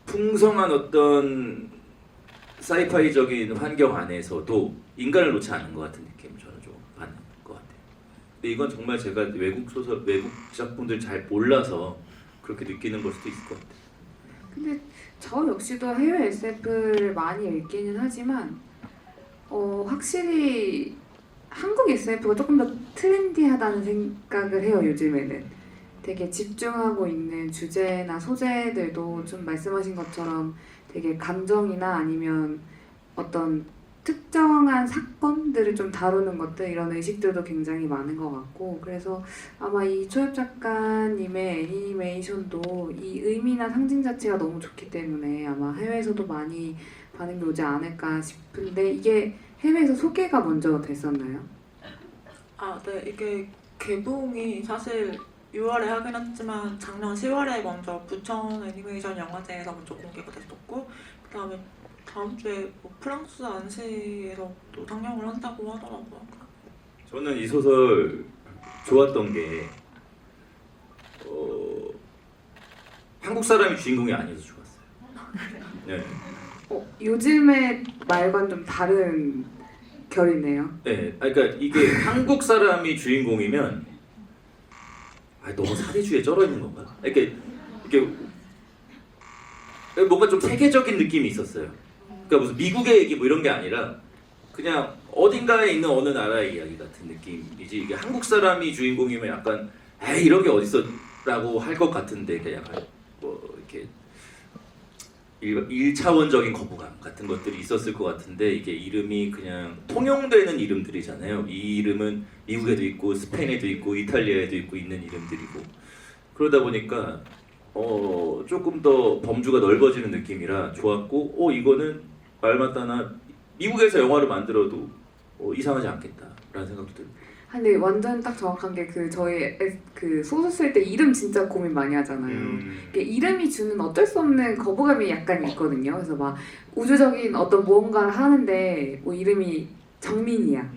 풍성한 어떤 사이파이적인 환경 안에서도 인간을 놓지 않는 것 같은 느낌을 저는 좀 받는 것 같아요. 근데 이건 정말 제가 외국 작품들 잘 몰라서 그렇게 느끼는 걸 수도 있을 것 같아요. 근데 저 역시도 해외 SF를 많이 읽기는 하지만 확실히 한국 SF가 조금 더 트렌디하다는 생각을 해요. 요즘에는 되게 집중하고 있는 주제나 소재들도 좀 말씀하신 것처럼 되게 감정이나 아니면 어떤 특정한 사건들을 좀 다루는 것들 이런 의식들도 굉장히 많은 것 같고 그래서 아마 이 초엽 작가님의 애니메이션도 이 의미나 상징 자체가 너무 좋기 때문에 아마 해외에서도 많이 반응이 오지 않을까 싶은데 이게 해외에서 소개가 먼저 됐었나요? 아, 네. 이게 개봉이 사실 6월에 하긴 했지만 작년 10월에 먼저 부천 애니메이션 영화제에서 먼저 공개가 됐었고 그다음에 다음 주에 뭐 프랑스 안시에서 또 상영을 한다고 하더라고요. 저는 이 소설 좋았던 게 한국 사람이 주인공이 아니어서 좋았어요. 네. 요즘의 말과는 좀 다른 결이네요. 네, 그러니까 이게 한국 사람이 주인공이면 너무 사대주의에 쩔어 있는 건가? 이렇게 뭔가 좀 세계적인 느낌이 있었어요. 그러니까 무슨 미국의 얘기 뭐 이런 게 아니라 그냥 어딘가에 있는 어느 나라의 이야기 같은 느낌이지. 이게 한국 사람이 주인공이면 약간 에이 이런 게 어딨어라고 할 것 같은데 그냥 약간 뭐 이렇게 1차원적인 거부감 같은 것들이 있었을 것 같은데 이게 이름이 그냥 통용되는 이름들이잖아요. 이 이름은 미국에도 있고 스페인에도 있고 이탈리아에도 있고 있는 이름들이고 그러다 보니까 조금 더 범주가 넓어지는 느낌이라 좋았고 이거는 말 맞다나 미국에서 영화를 만들어도 이상하지 않겠다라는 생각도 들고. 근데 완전 딱 정확한 게 저희 그 소설 쓸 때 이름 진짜 고민 많이 하잖아요. 이게 이름이 주는 어쩔 수 없는 거부감이 약간 있거든요. 그래서 막 우주적인 어떤 무언가를 하는데 뭐 이름이 정민이야.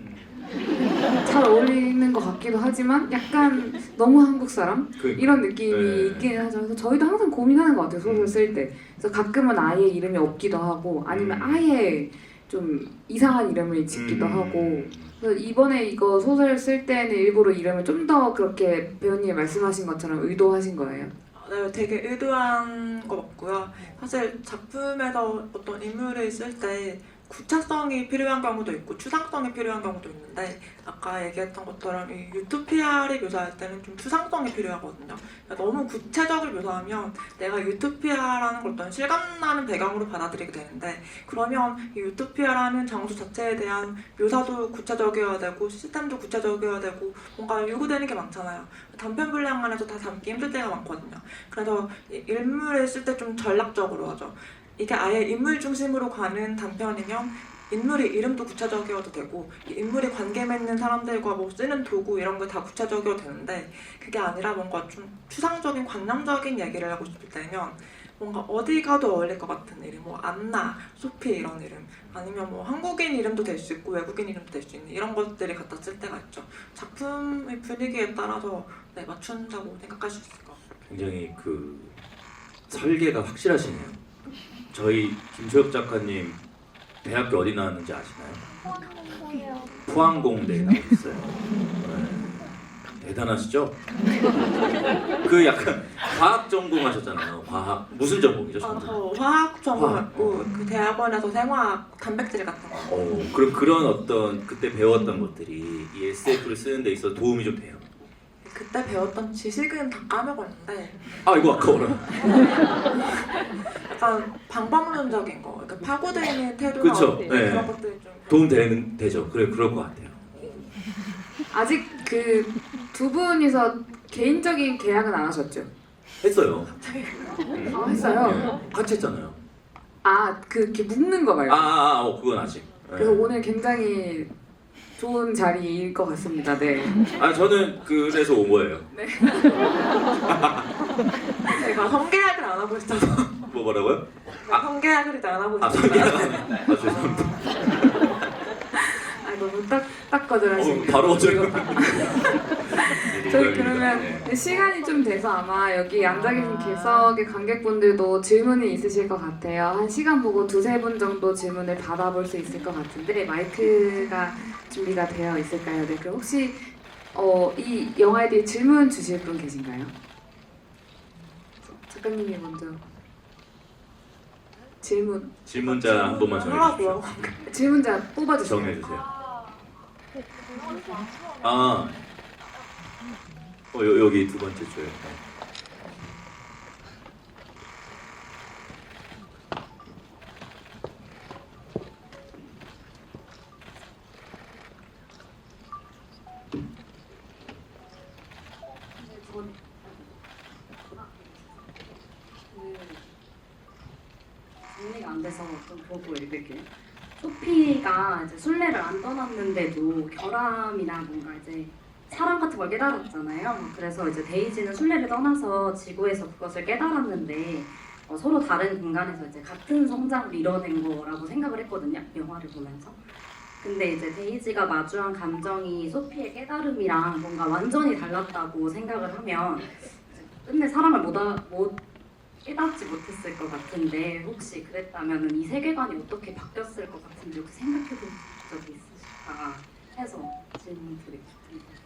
잘 어울리는 것 같기도 하지만 약간 너무 한국 사람 그, 이런 느낌이 네. 있긴 하죠. 그래서 저희도 항상 고민하는 것 같아요, 소설 쓸 때. 그래서 가끔은 아예 이름이 없기도 하고 아니면 아예 좀 이상한 이름을 짓기도 하고. 그래서 이번에 이거 소설 쓸 때는 일부러 이름을 좀 더 그렇게 배우님이 말씀하신 것처럼 의도하신 거예요. 네, 되게 의도한 거 같고요. 사실 작품에서 어떤 인물을 쓸 때 구체성이 필요한 경우도 있고 추상성이 필요한 경우도 있는데 아까 얘기했던 것처럼 이 유토피아를 묘사할 때는 좀 추상성이 필요하거든요. 그러니까 너무 구체적으로 묘사하면 내가 유토피아라는 걸 어떤 실감나는 배경으로 받아들이게 되는데 그러면 이 유토피아라는 장소 자체에 대한 묘사도 구체적이어야 되고 시스템도 구체적이어야 되고 뭔가 요구되는 게 많잖아요. 단편 분량만해도 다 담기 힘들 때가 많거든요. 그래서 이 인물을 쓸 때 좀 전략적으로 하죠. 이게 아예 인물 중심으로 가는 단편이면 인물의 이름도 구체적이어도 되고 이 인물이 관계 맺는 사람들과 뭐 쓰는 도구 이런 게 다 구체적이어도 되는데 그게 아니라 뭔가 좀 추상적인 관념적인 얘기를 하고 싶을 때면 뭔가 어디 가도 어울릴 것 같은 이름, 뭐 안나, 소피 이런 이름 아니면 뭐 한국인 이름도 될 수 있고 외국인 이름도 될 수 있는 이런 것들이 갖다 쓸 때가 있죠. 작품의 분위기에 따라서 네, 맞춘다고 생각할 수 있을 것 같아요. 굉장히 그 설계가 확실하시네요. 저희 김소엽 작가님 대학교 어디 나왔는지 아시나요? 포항공대에 나오셨어요. 네. 대단하시죠? 그 약간 과학 전공하셨잖아요. 과학 무슨 전공이죠? 저 화학 전공했고 그 대학원에서 생화학 단백질 같은 거. 그런 어떤 그때 배웠던 것들이 이 SF를 쓰는 데 있어서 도움이 좀 돼요. 그때 배웠던 지식은 다 까먹었는데 아 이거 아까워라. 약간 방법론적인 거, 그러니까 파고들 있는 태도나 그쵸, 네. 그런 것들이 좀 도움 되죠. 그럴 것 같아요. 아직 그 두 분이서 개인적인 계약은 안 하셨죠? 했어요. 아, 했어요? 네. 같이 했잖아요. 아, 그 이렇게 묶는 거 말고. 그건 아직. 네. 그래서 오늘 굉장히 좋은 자리일 것 같습니다. 네. 저는 그래서 온 거예요. 제가 성계약을 안 하고 있어서 뭐라고요? 성계약을 안 하고 있어서 죄송합니다. 아, 너무 딱 거절하시네요. 바로 어제. 저희 그러면 시간이 좀 돼서 아마 여기 앉아 계신 객석의 관객분들도 질문이 있으실 것 같아요. 한 시간 보고 두세 분 정도 질문을 받아볼 수 있을 것 같은데 마이크가 준비가 되어 있을까요? 네, 그럼 혹시 이 영화에 대해 질문 주실 분 계신가요? 작가님이 먼저 질문자 한 번만 정해주십시오. 질문자 뽑아주세요. 정해주세요. 여기 두 번째 줄에. 정리가 안 돼서 좀 보고 읽을게요. 소피가 이제 순례를 안 떠났는데도 결함이나 뭔가 이제 사랑 같은 걸 깨달았잖아요. 그래서 이제 데이지는 순례를 떠나서 지구에서 그것을 깨달았는데 서로 다른 공간에서 이제 같은 성장을 이뤄낸 거라고 생각을 했거든요. 영화를 보면서. 근데 이제 데이지가 마주한 감정이 소피의 깨달음이랑 뭔가 완전히 달랐다고 생각을 하면 끝내 사랑을 못 깨닫지 못했을 것 같은데 혹시 그랬다면 이 세계관이 어떻게 바뀌었을 것 같은지 혹시 생각해 본 적이 있으실까 해서 질문 드리고 싶습니다.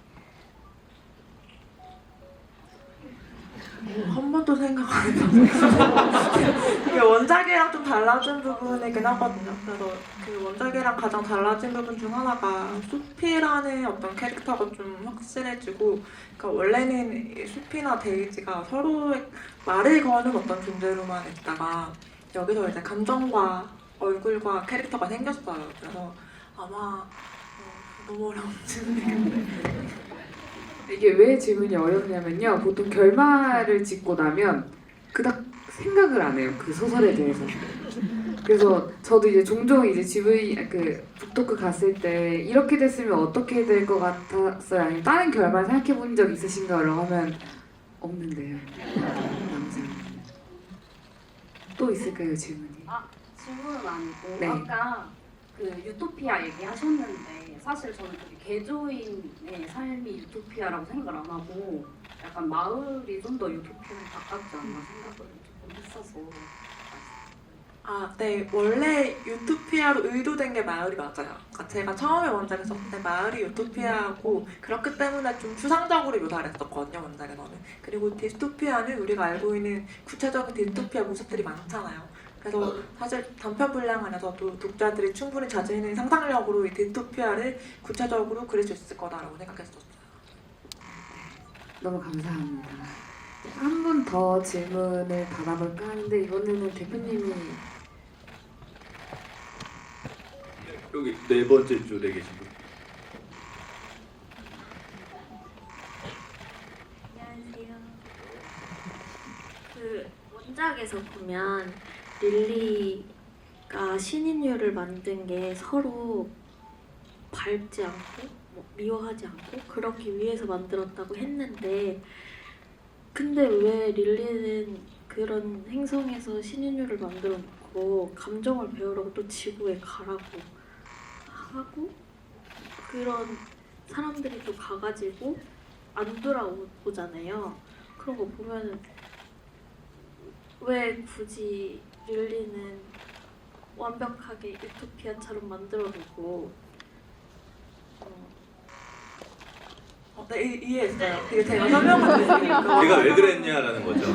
한 번도 생각 안 해봤어요. 이게 원작이랑 좀 달라진 부분이긴 하거든요. 그래서 그 원작이랑 가장 달라진 부분 중 하나가 소피라는 어떤 캐릭터가 좀 확실해지고, 그러니까 원래는 이 소피나 데이지가 서로의 말을 거는 어떤 존재로만 있다가 여기서 이제 감정과 얼굴과 캐릭터가 생겼어요. 그래서 아마 너무 어려운 질문이겠네. 이게 왜 질문이 어렵냐면요. 보통 결말을 짓고 나면 그닥 생각을 안 해요. 그 소설에 대해서. 그래서 저도 이제 종종 이제 북토크 갔을 때 이렇게 됐으면 어떻게 될 것 같았어요. 아니면 다른 결말 생각해 본 적 있으신가요? 하면 없는데요. 항상. 또 있을까요 질문이? 질문은 아니고 네. 아까 그 유토피아 얘기하셨는데 사실 저는 그게 개조인의 삶이 유토피아라고 생각을 안 하고 약간 마을이 좀 더 유토피아에 가깝지 않나 생각을 조금 했어서. 아, 네. 원래 유토피아로 의도된 게 마을이 맞아요. 그러니까 제가 처음에 원작을 썼을 때 마을이 유토피아고 그렇기 때문에 좀 추상적으로 묘사를 했었거든요, 원작에서는. 그리고 디스토피아는 우리가 알고 있는 구체적인 디스토피아 모습들이 많잖아요. 그래서 사실 단편 분량 안에서도 독자들이 충분히 자신 있는 상상력으로 이 디스토피아를 구체적으로 그릴 수 있을 거다라고 생각했었어요. 너무 감사합니다. 한 분 더 질문을 받아볼까 하는데 이번에는 대표님이 여기 네 번째 줄에 계신 분. 안녕하세요. 그 원작에서 보면 릴리가 신인류를 만든 게 서로 밟지 않고 미워하지 않고 그러기 위해서 만들었다고 했는데 근데 왜 릴리는 그런 행성에서 신인류를 만들어 놓고 감정을 배우라고 또 지구에 가라고 하고 그런 사람들이 또 가가지고 안 돌아오잖아요. 그런 거 보면은 왜 굳이 릴리는 완벽하게 유토피아처럼 만들어두고 네, 이해했어요. 이게 제가 설명을 드리니까 내가 왜 그랬냐라는 거죠.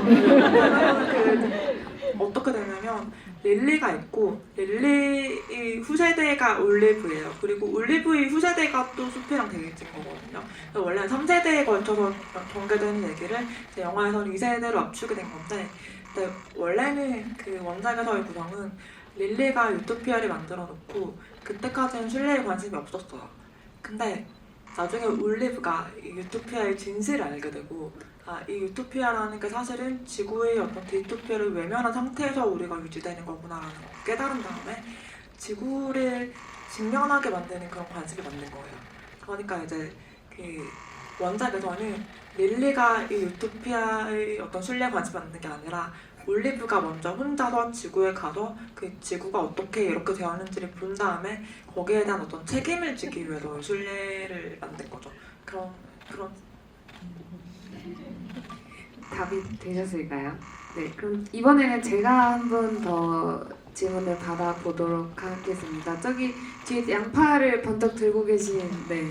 어떻게 되냐면 릴리가 있고 릴리의 후세대가 올리브예요. 그리고 올리브의 후세대가 또 숲이랑 대립진 거거든요. 그래서 원래는 3세대에 걸쳐서 전개되는 얘기를 이제 영화에서는 2세대로 압축이 된 건데 근데 원래는 그 원작에서의 구성은 릴리가 유토피아를 만들어 놓고 그때까지는 순례에 관심이 없었어요. 근데 나중에 올리브가 이 유토피아의 진실을 알게 되고 이 유토피아라는 게 사실은 지구의 어떤 디토피아를 외면한 상태에서 우리가 유지되는 거구나라는 걸 깨달은 다음에 지구를 직면하게 만드는 그런 관습이 만든 거예요. 그러니까 이제 그 원작에서는 릴리가 이 유토피아의 어떤 순례 관습을 만든 게 아니라 올리브가 먼저 혼자서 지구에 가서 그 지구가 어떻게 이렇게 되었는지를 본 다음에 거기에 대한 어떤 책임을 지기 위해서 순례를 만든 거죠. 그런 답이 되셨을까요? 네, 그럼 이번에는 제가 한 분 더 질문을 받아보도록 하겠습니다. 저기 뒤에 양파를 번쩍 들고 계신 네.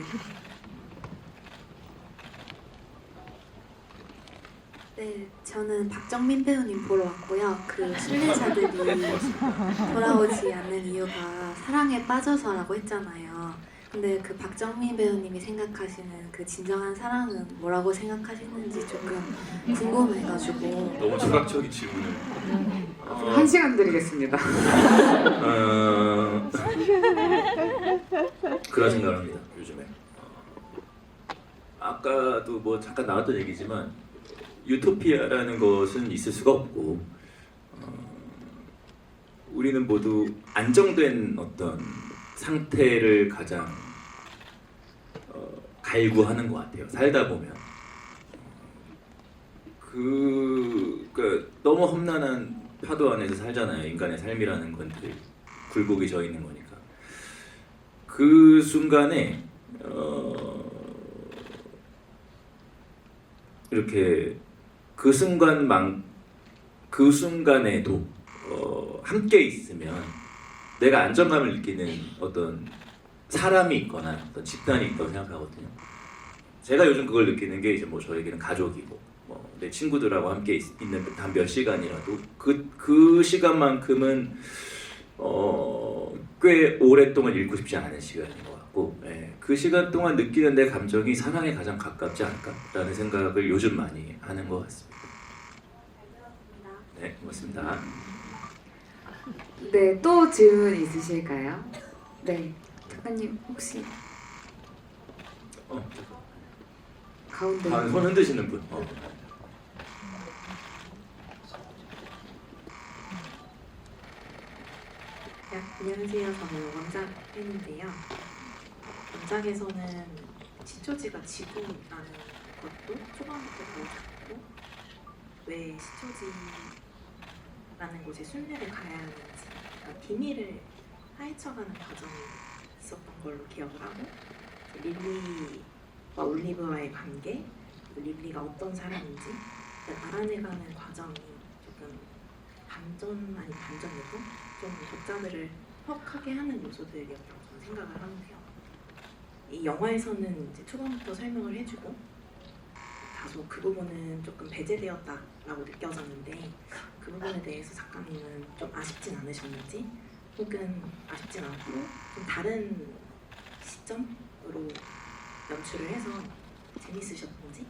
네, 저는 박정민 배우님 보러 왔고요. 그 순례자들이 돌아오지 않는 이유가 사랑에 빠져서라고 했잖아요. 근데 그 박정민 배우님이 생각하시는 그 진정한 사랑은 뭐라고 생각하시는지 조금 궁금해가지고 너무 철학적인 질문을. 1시간 드리겠습니다. 그런 생각을 합니다. 요즘에. 아까도 뭐 잠깐 나왔던 얘기지만 유토피아라는 것은 있을 수가 없고 우리는 모두 안정된 어떤 상태를 가장 갈구하는 것 같아요. 살다 보면 그러니까 너무 험난한 파도 안에서 살잖아요. 인간의 삶이라는 건 늘 굴곡이 져 있는 거니까. 그 순간에 이렇게 그 순간에도 함께 있으면 내가 안정감을 느끼는 어떤 사람이 있거나 어떤 집단이 있다고 생각하거든요. 제가 요즘 그걸 느끼는 게 이제 뭐 저에게는 가족이고 뭐 내 친구들하고 함께 있는 단 몇 시간이라도 그 시간만큼은 꽤 오랫동안 잃고 싶지 않은 시간인 것 같고 그 시간 동안 느끼는 내 감정이 사랑에 가장 가깝지 않을까라는 생각을 요즘 많이 하는 것 같습니다. 네, 고맙습니다. 네, 또 질문 있으실까요? 네, 작가님 혹시 가운데 손 흔드시는 분. 안녕하세요. 저는 원작 팬인데요. 원작에서는 시초지가 지구라는 것도 초반부터 보여줬고 왜 시초지라는 곳에 순례를 가야 하는지 그러니까 비밀을 파헤쳐가는 과정이 있었던 걸로 기억을 하고 릴리와 올리브와의 관계, 그리고 릴리가 어떤 사람인지 알아내가는 과정이 조금 반전 아닌 반전이고 좀 독자들을 헉하게 하는 요소들이었다고 저는 생각을 하는데요. 이 영화에서는 이제 초반부터 설명을 해주고 다소 그 부분은 조금 배제되었다라고 느껴졌는데 그 부분에 대해서 작가님은 좀 아쉽진 않으셨는지 혹은 아쉽진 않고 좀 다른 시점으로 연출을 해서 재밌으셨는지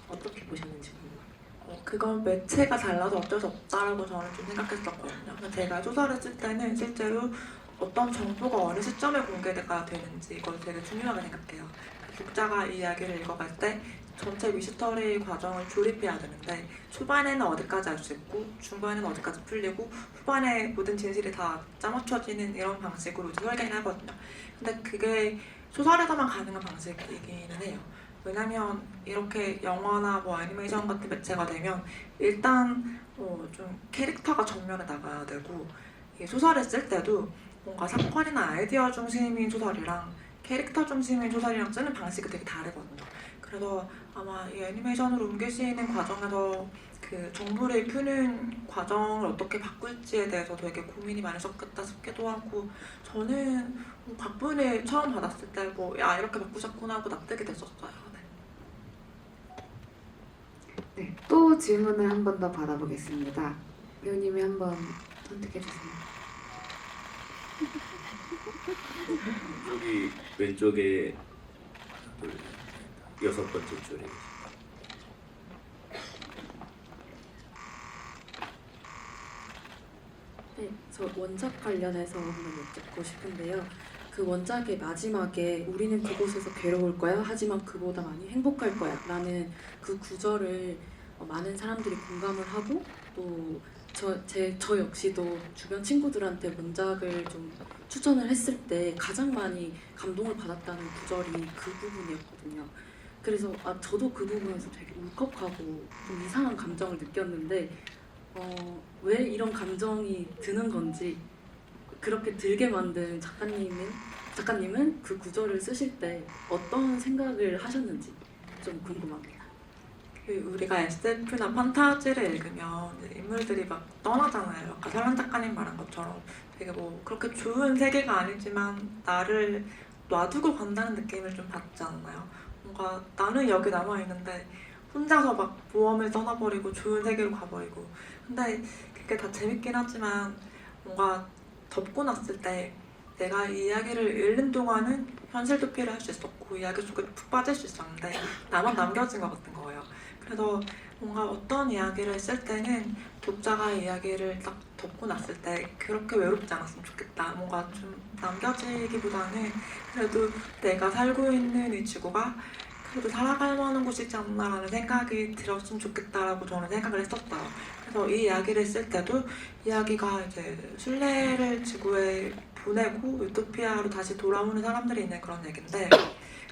어떻게 보셨는지 궁금합니다. 그건 매체가 달라서 어쩔 수 없다라고 저는 좀 생각했었거든요. 그래서 제가 소설을 쓸 때는 실제로 어떤 정보가 어느 시점에 공개가 되는지 이걸 되게 중요하게 생각해요. 독자가 이 이야기를 읽어갈 때 전체 미스터리 과정을 조립해야 되는데 초반에는 어디까지 알 수 있고 중반에는 어디까지 풀리고 후반에 모든 진실이 다 짜맞춰지는 이런 방식으로 이제 설계를 하거든요. 근데 그게 소설에서만 가능한 방식이기는 해요. 왜냐면 이렇게 영화나 뭐 애니메이션 같은 매체가 되면 일단 좀 캐릭터가 전면에 나가야 되고 이 소설을 쓸 때도 뭔가 사건이나 아이디어 중심인 소설이랑 캐릭터 중심인 소설이랑 쓰는 방식이 되게 다르거든요. 그래서 아마 이 애니메이션으로 옮기시는 과정에서 그 정보를 푸는 과정을 어떻게 바꿀지에 대해서 되게 고민이 많으셨겠다 싶기도 하고 저는 각본을 처음 받았을 때 야 이렇게 바꾸셨구나 하고 납득이 됐었어요. 네, 또 질문을 한 번 더 받아보겠습니다. 배우님이 한번 선택해주세요. 여기 왼쪽에 여섯 번째 줄에 네, 저 원작 관련해서 한번 여쭙고 싶은데요. 그 원작의 마지막에 우리는 그곳에서 괴로울 거야. 하지만 그보다 많이 행복할 거야. 라는 그 구절을 많은 사람들이 공감을 하고 또 저 역시도 주변 친구들한테 원작을 좀 추천을 했을 때 가장 많이 감동을 받았다는 구절이 그 부분이었거든요. 그래서 저도 그 부분에서 되게 울컥하고 좀 이상한 감정을 느꼈는데 왜 이런 감정이 드는 건지 그렇게 들게 만든 작가님은 그 구절을 쓰실 때 어떤 생각을 하셨는지 좀 궁금합니다. 우리가 SF나 판타지를 읽으면 인물들이 막 떠나잖아요. 아까 설란 작가님 말한 것처럼 되게 그렇게 좋은 세계가 아니지만 나를 놔두고 간다는 느낌을 좀 받지 않나요? 뭔가 나는 여기 남아있는데 혼자서 막 모험을 떠나버리고 좋은 세계로 가버리고 근데 그게 다 재밌긴 하지만 뭔가 덮고 났을 때 내가 이 이야기를 읽는 동안은 현실 도피를 할 수 있었고 이야기 속에 푹 빠질 수 있었는데 나만 남겨진 것 같은 거예요. 그래서 뭔가 어떤 이야기를 쓸 때는 독자가 이야기를 딱 덮고 났을 때 그렇게 외롭지 않았으면 좋겠다. 뭔가 좀 남겨지기보다는 그래도 내가 살고 있는 이 지구가 그래도 살아갈 만한 곳이지 않나라는 생각이 들었으면 좋겠다라고 저는 생각을 했었어요. 그래서 이 이야기를 쓸 때도 이야기가 이제 순례를 지구에 보내고 유토피아로 다시 돌아오는 사람들이 있는 그런 얘기인데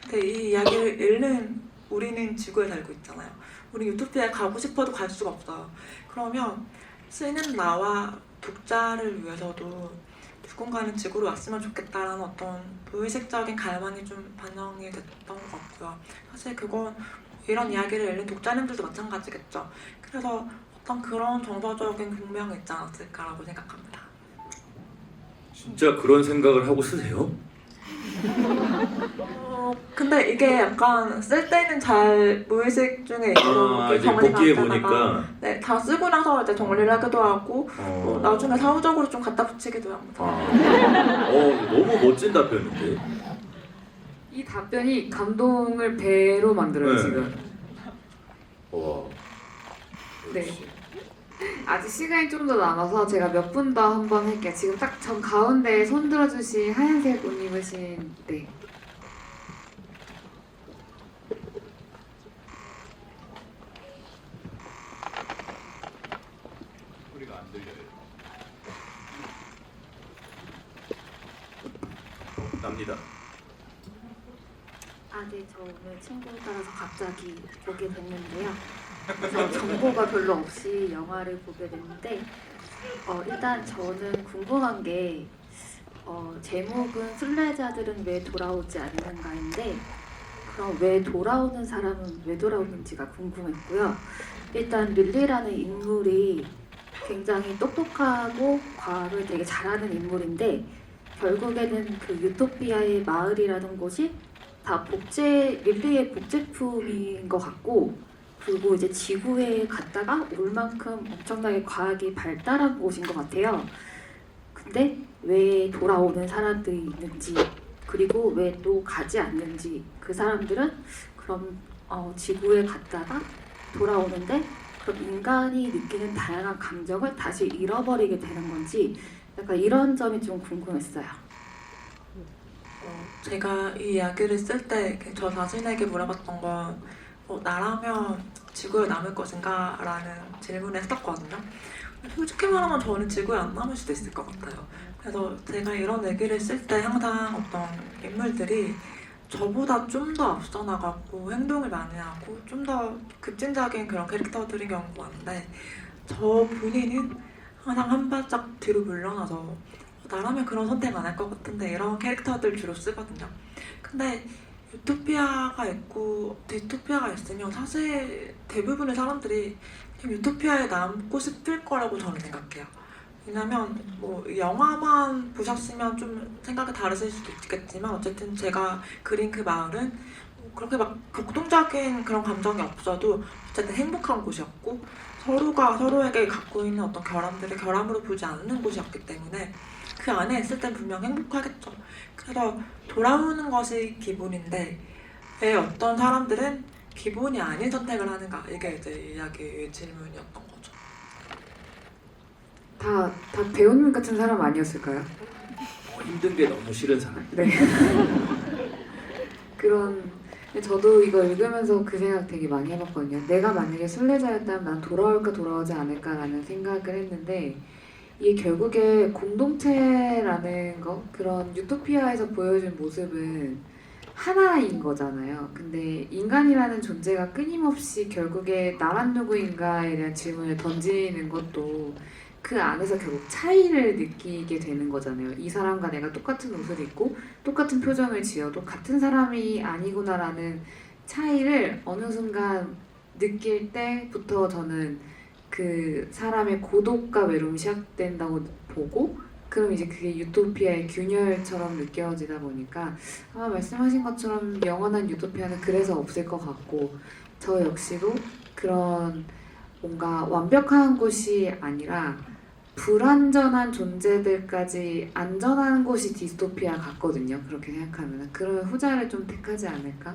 근데 이 이야기를 읽는 우리는 지구에 살고 있잖아요. 우리 유토피아에 가고 싶어도 갈 수가 없어요. 그러면 쓰는 나와 독자를 위해서도 누군가는 지구로 왔으면 좋겠다라는 어떤 무의식적인 갈망이 좀 반영이 됐던 것 같고요. 사실 그건 이런 이야기를 읽는 독자님들도 마찬가지겠죠. 그래서 어떤 그런 정서적인 공명이 있지 않았을까라고 생각합니다. 진짜 그런 생각을 하고 쓰세요? 근데 이게 약간 쓸 때는 잘 무의식 중에 있고 이제 복기해 보니까 네, 다 쓰고 나서 이제 정리를 하기도 하고 나중에 사후적으로 좀 갖다 붙이기도 합니다. 너무 멋진 답변인데. 이 답변이 감동을 배로 만들어요, 네. 지금. 와. 네. 아직 시간이 좀 더 남아서 제가 몇 분 더 한번 할게요. 지금 딱 전 가운데 손 들어주신 하얀색 옷 입으신 네. 소리가 안 들려요. 납니다. 네, 저 오늘 친구 따라서 갑자기 보게 됐는데요. 그래서 정보가 별로 없이 영화를 보게 됐는데 일단 저는 궁금한 게 제목은 순례자들은 왜 돌아오지 않는가인데 그럼 왜 돌아오는 사람은 왜 돌아오는지가 궁금했고요. 일단 릴리라는 인물이 굉장히 똑똑하고 과학을 되게 잘하는 인물인데 결국에는 그 유토피아의 마을이라는 곳이 다 릴리의 복제품인 것 같고 그리고 이제 지구에 갔다가 올 만큼 엄청나게 과학이 발달한 곳인 것 같아요. 근데 왜 돌아오는 사람들이 있는지 그리고 왜 또 가지 않는지 그 사람들은 그럼 지구에 갔다가 돌아오는데 그럼 인간이 느끼는 다양한 감정을 다시 잃어버리게 되는 건지 약간 이런 점이 좀 궁금했어요. 제가 이 이야기를 쓸 때 저 자신에게 물어봤던 건 나라면 지구에 남을 것인가? 라는 질문을 했었거든요. 솔직히 말하면 저는 지구에 안 남을 수도 있을 것 같아요. 그래서 제가 이런 얘기를 쓸 때 항상 어떤 인물들이 저보다 좀 더 앞서 나가고 행동을 많이 하고 좀 더 급진적인 그런 캐릭터들인 경우가 많은데 저 본인은 항상 한 발짝 뒤로 물러나서 나라면 그런 선택 안 할 것 같은데 이런 캐릭터들 주로 쓰거든요. 근데 유토피아가 있고 디토피아가 있으면 사실 대부분의 사람들이 그냥 유토피아에 남고 싶을 거라고 저는 생각해요. 왜냐면 뭐 영화만 보셨으면 좀 생각이 다르실 수도 있겠지만 어쨌든 제가 그린 그 마을은 그렇게 막 격동적인 그런 감정이 없어도 어쨌든 행복한 곳이었고 서로가 서로에게 갖고 있는 어떤 결함들을 결함으로 보지 않는 곳이었기 때문에 그 안에 있을 땐 분명 행복하겠죠. 그래서 돌아오는 것이 기본인데 왜 어떤 사람들은 기본이 아닌 선택을 하는가 이게 이제 이야기의 질문이었던 거죠. 다 배우님 같은 사람 아니었을까요? 힘든 게 너무 싫은 사람. 네. 근데 저도 이거 읽으면서 그 생각 되게 많이 해봤거든요. 내가 만약에 순례자였다면 난 돌아올까 돌아오지 않을까라는 생각을 했는데 이게 결국에 공동체라는 거, 그런 유토피아에서 보여준 모습은 하나인 거잖아요. 근데 인간이라는 존재가 끊임없이 결국에 나란 누구인가에 대한 질문을 던지는 것도 그 안에서 결국 차이를 느끼게 되는 거잖아요. 이 사람과 내가 똑같은 옷을 입고 똑같은 표정을 지어도 같은 사람이 아니구나라는 차이를 어느 순간 느낄 때부터 저는 그 사람의 고독과 외로움이 시작된다고 보고 그럼 이제 그게 유토피아의 균열처럼 느껴지다 보니까 아마 말씀하신 것처럼 영원한 유토피아는 그래서 없을 것 같고 저 역시도 그런 뭔가 완벽한 곳이 아니라 불완전한 존재들까지 안전한 곳이 디스토피아 같거든요. 그렇게 생각하면 그런 후자를 좀 택하지 않을까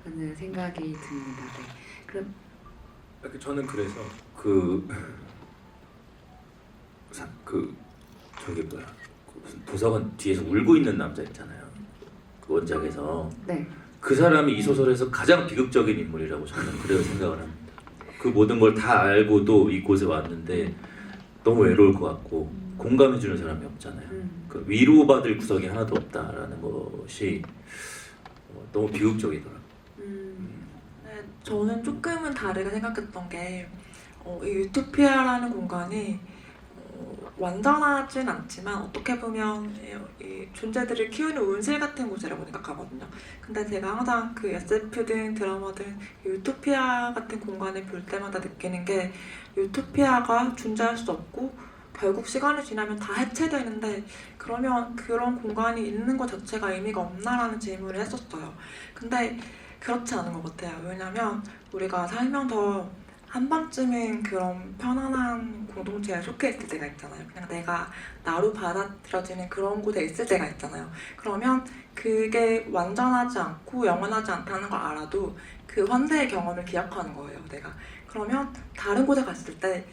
하는 생각이 듭니다. 네. 그럼 저는 그래서 저기 뭐야 무슨 도서관 뒤에서 울고 있는 남자 있잖아요. 그 원작에서 네. 그 사람이 이 소설에서 가장 비극적인 인물이라고 저는 그래요 생각을 합니다. 그 모든 걸 다 알고도 이곳에 왔는데 너무 외로울 것 같고 공감해주는 사람이 없잖아요. 그 위로받을 구석이 하나도 없다라는 것이 너무 비극적이더라고요. 네, 저는 조금은 다르게 생각했던 게 이 유토피아라는 공간이 완전하진 않지만 어떻게 보면 이 존재들을 키우는 온실 같은 곳이라고 생각하거든요. 근데 제가 항상 그 SF든 드라마든 유토피아 같은 공간을 볼 때마다 느끼는 게 유토피아가 존재할 수 없고 결국 시간이 지나면 다 해체되는데 그러면 그런 공간이 있는 것 자체가 의미가 없나라는 질문을 했었어요. 근데 그렇지 않은 것 같아요. 왜냐면 우리가 살면서 한 번쯤은 그런 편안한 공동체에 속해 있을 때가 있잖아요. 그냥 내가 나로 받아들여지는 그런 곳에 있을 때가 있잖아요. 그러면 그게 완전하지 않고 영원하지 않다는 걸 알아도 그 환대의 경험을 기억하는 거예요, 내가. 그러면 다른 곳에 갔을 때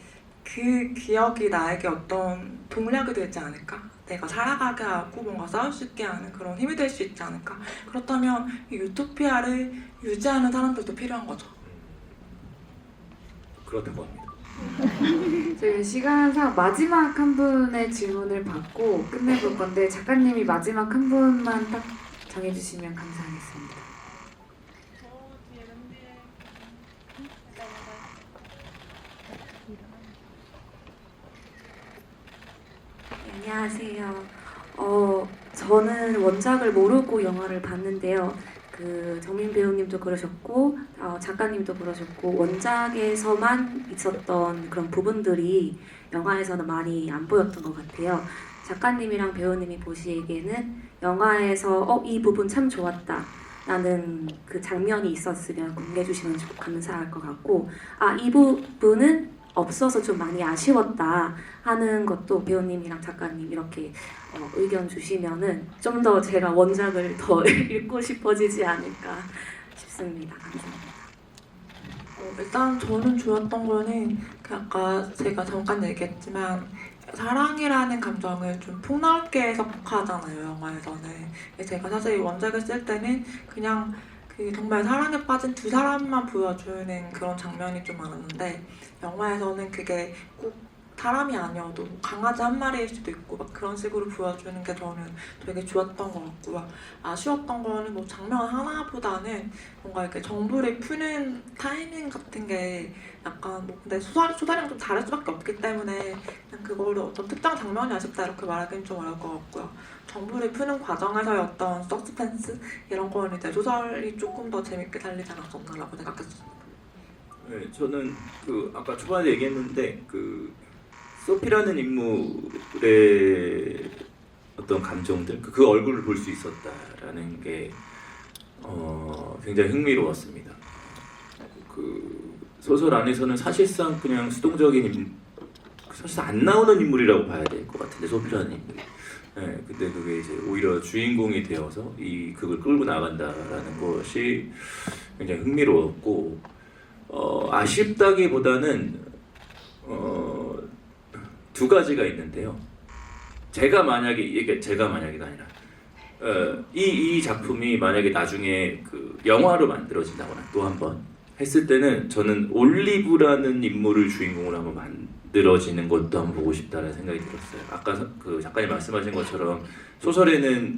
그 기억이 나에게 어떤 동력이 되지 않을까? 내가 살아가게 하고 뭔가 싸울 수 있게 하는 그런 힘이 될 수 있지 않을까? 그렇다면 이 유토피아를 유지하는 사람들도 필요한 거죠. 그렇다고 합니다. 저희 시간상 마지막 한 분의 질문을 받고 끝내볼 건데 작가님이 마지막 한 분만 딱 정해주시면 감사하겠습니다. 안녕하세요. 저는 원작을 모르고 영화를 봤는데요. 그 정민 배우님도 그러셨고 작가님도 그러셨고 원작에서만 있었던 그런 부분들이 영화에서는 많이 안 보였던 것 같아요. 작가님이랑 배우님이 보시기에는 영화에서 이 부분 참 좋았다 라는 그 장면이 있었으면 공개해 주시면 좀 감사할 것 같고 이 부분은 없어서 좀 많이 아쉬웠다 하는 것도 배우님이랑 작가님 이렇게 의견 주시면은 좀 더 제가 원작을 더 읽고 싶어지지 않을까 싶습니다. 감사합니다. 일단 저는 좋았던 거는 아까 제가 잠깐 얘기했지만 사랑이라는 감정을 좀 폭넓게 해석하잖아요, 영화에서는. 제가 사실 원작을 쓸 때는 그냥 정말 사랑에 빠진 두 사람만 보여주는 그런 장면이 좀 많았는데 영화에서는 그게 꼭 사람이 아니어도 강아지 한 마리일 수도 있고 막 그런 식으로 보여주는 게 저는 되게 좋았던 것 같고요. 아쉬웠던 거는 뭐 장면 하나보다는 뭔가 이렇게 정보를 푸는 타이밍 같은 게 약간 근데 소설이랑 좀 다를 수밖에 없기 때문에 그냥 그거를 어떤 특정 장면이 아쉽다 이렇게 말하기는 좀 어려울 것 같고요. 정보를 푸는 과정에서의 어떤 서스펜스 이런 거는 이제 소설이 조금 더 재밌게 달리지 않았었나라고 생각했습니다. 네, 저는 아까 초반에 얘기했는데 소피라는 인물의 어떤 감정들, 그 얼굴을 볼 수 있었다라는 게 굉장히 흥미로웠습니다. 소설 안에서는 사실상 그냥 수동적인 사실 안 나오는 인물이라고 봐야 될 것 같은데 소피라는 인물이. 네, 근데 그게 이제 오히려 주인공이 되어서 그걸 끌고 나간다라는 것이 굉장히 흥미로웠고 아쉽다기보다는 두 가지가 있는데요. 제가 만약이가 아니라 이 작품이 만약에 나중에 영화로 만들어진다거나 또 한 번 했을 때는 저는 올리브라는 인물을 주인공으로 한번 만들어지는 것도 한번 보고 싶다는 생각이 들었어요. 아까 작가님 말씀하신 것처럼 소설에는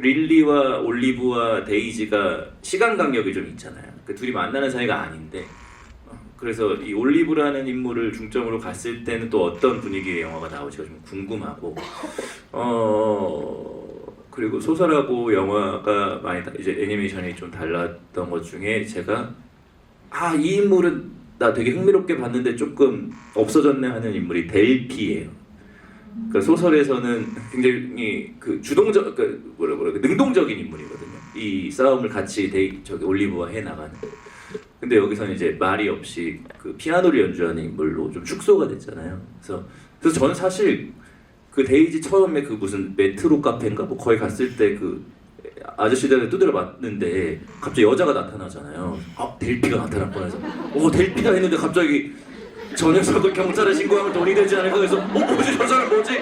릴리와 올리브와 데이지가 시간 간격이 좀 있잖아요. 그 둘이 만나는 사이가 아닌데 그래서 이 올리브라는 인물을 중점으로 갔을 때는 또 어떤 분위기의 영화가 나올지가 좀 궁금하고 그리고 소설하고 영화가 많이 이제 애니메이션이 좀 달랐던 것 중에 제가 이 인물은 나 되게 흥미롭게 봤는데 조금 없어졌네 하는 인물이 델피예요. 그러니까 소설에서는 굉장히 능동적인 인물이거든요. 이 싸움을 같이 올리브와 해 나가는. 근데 여기서는 이제 말이 없이 피아노를 연주하는 인물로 좀 축소가 됐잖아요. 그래서 저는 사실 데이지 처음에 무슨 메트로 카페인가 뭐 거기 갔을 때 아저씨들한테 두드려 맞는데 갑자기 여자가 나타나잖아요. 델피가 나타날 뻔해서 델피가 했는데 갑자기 저 녀석을 경찰에 신고하면 돈이 되지 않을까 해서 뭐지 저 사람 뭐지?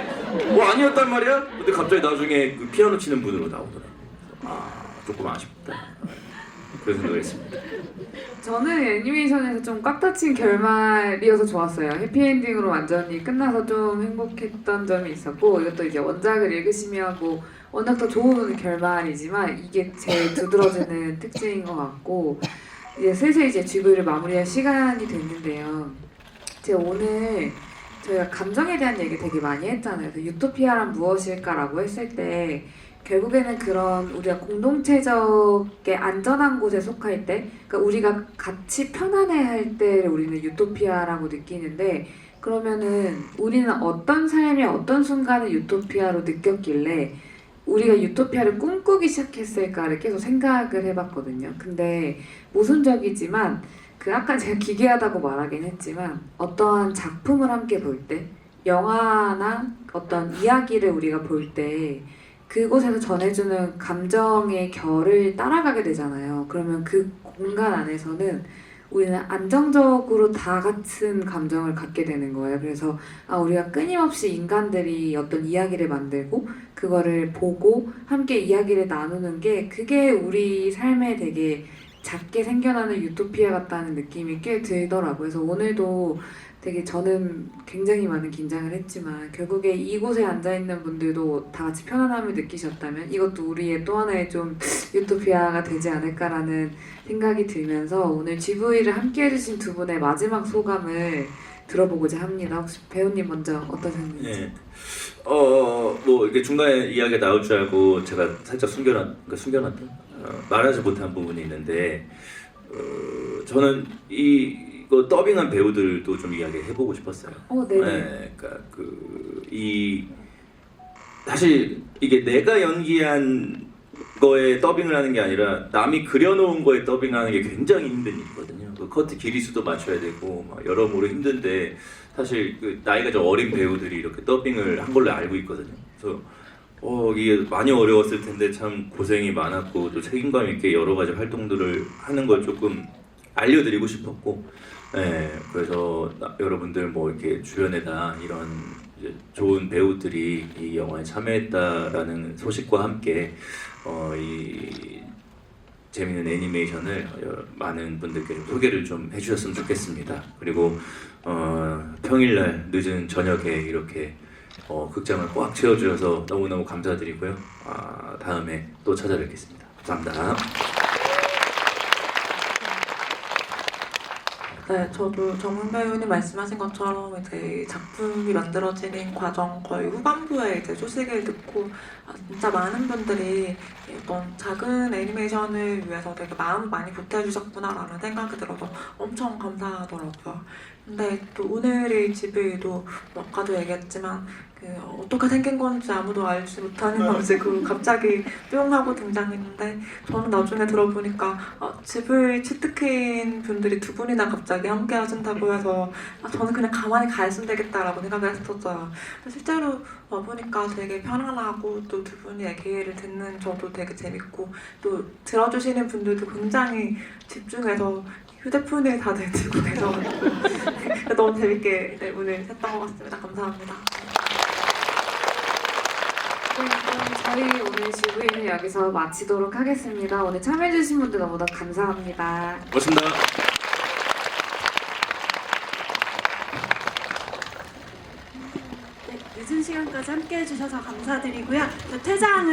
아니었단 말이야? 근데 갑자기 나중에 피아노 치는 분으로 나오더라고요. 조금 아쉽다. 그런 생각을 했습니다. 저는 애니메이션에서 좀 꽉 닫힌 결말이어서 좋았어요. 해피엔딩으로 완전히 끝나서 좀 행복했던 점이 있었고 이것도 이제 원작을 읽으시면 원작도 좋은 결말이지만 이게 제일 두드러지는 특징인 것 같고 이제 슬슬 이제 GV를 마무리할 시간이 됐는데요. 제가 오늘 저희가 감정에 대한 얘기 되게 많이 했잖아요. 그래서 유토피아란 무엇일까라고 했을 때 결국에는 그런 우리가 공동체적에 안전한 곳에 속할 때, 그러니까 우리가 같이 편안해할 때를 우리는 유토피아라고 느끼는데, 그러면은 우리는 어떤 삶의 어떤 순간을 유토피아로 느꼈길래 우리가 유토피아를 꿈꾸기 시작했을까를 계속 생각을 해봤거든요. 근데 모순적이지만 아까 제가 기괴하다고 말하긴 했지만 어떠한 작품을 함께 볼 때, 영화나 어떤 이야기를 우리가 볼 때 그곳에서 전해주는 감정의 결을 따라가게 되잖아요. 그러면 그 공간 안에서는 우리는 안정적으로 다 같은 감정을 갖게 되는 거예요. 그래서 우리가 끊임없이 인간들이 어떤 이야기를 만들고 그거를 보고 함께 이야기를 나누는 게 그게 우리 삶에 되게 작게 생겨나는 유토피아 같다는 느낌이 꽤 들더라고요. 그래서 오늘도 되게 저는 굉장히 많은 긴장을 했지만 결국에 이곳에 앉아있는 분들도 다 같이 편안함을 느끼셨다면 이것도 우리의 또 하나의 좀 유토피아가 되지 않을까라는 생각이 들면서 오늘 GV를 함께 해주신 두 분의 마지막 소감을 들어보고자 합니다. 혹시 배우님 먼저 어떠셨는지? 예. 뭐 이렇게 중간에 이야기가 나올 줄 알고 제가 살짝 숨겨놨던 말하지 못한 부분이 있는데 저는 이거 더빙한 배우들도 좀 이야기해보고 싶었어요. 네. 네, 그러니까 사실 이게 내가 연기한 거에 더빙을 하는 게 아니라 남이 그려놓은 거에 더빙하는 게 굉장히 힘든 일이거든요. 그 커트 길이수도 맞춰야 되고 막 여러모로 힘든데 사실 그 나이가 좀 어린 배우들이 이렇게 더빙을 한 걸로 알고 있거든요. 그래서 이게 많이 어려웠을 텐데 참 고생이 많았고 또 책임감 있게 여러 가지 활동들을 하는 걸 조금 알려드리고 싶었고, 그래서 여러분들 뭐 이렇게 주변에다 이런 이제 좋은 배우들이 이 영화에 참여했다라는 소식과 함께 이 재미있는 애니메이션을 많은 분들께 좀 소개를 좀 해주셨으면 좋겠습니다. 그리고 평일날 늦은 저녁에 이렇게 극장을 꽉 채워주셔서 너무너무 감사드리고요. 다음에 또 찾아뵙겠습니다. 감사합니다. 네, 저도 정문 배우님 말씀하신 것처럼 이제 작품이 만들어지는 과정 거의 후반부에 이제 소식을 듣고 진짜 많은 분들이 어떤 작은 애니메이션을 위해서 되게 마음을 많이 보태주셨구나라는 생각이 들어서 엄청 감사하더라고요. 근데 또 오늘의 집에도 아까도 얘기했지만 어떻게 생긴 건지 아무도 알지 못하는 방식으로 갑자기 뿅 하고 등장했는데 저는 나중에 들어보니까 집을 취득해인 분들이 두 분이나 갑자기 함께 하신다고 해서 저는 그냥 가만히 가 있으면 되겠다라고 생각을 했었어요. 실제로 와보니까 되게 편안하고 또 두 분이 얘기를 듣는 저도 되게 재밌고 또 들어주시는 분들도 굉장히 집중해서 휴대폰을 다들 들고 계셔가지고 너무 재밌게 오늘 했던 것 같습니다. 감사합니다. 네, 그럼 저희 오늘 GV는 여기서 마치도록 하겠습니다. 오늘 참여해주신 분들 너무나 감사합니다. 고맙습니다. 늦은 시간까지 함께 해주셔서 감사드리고요. 퇴장을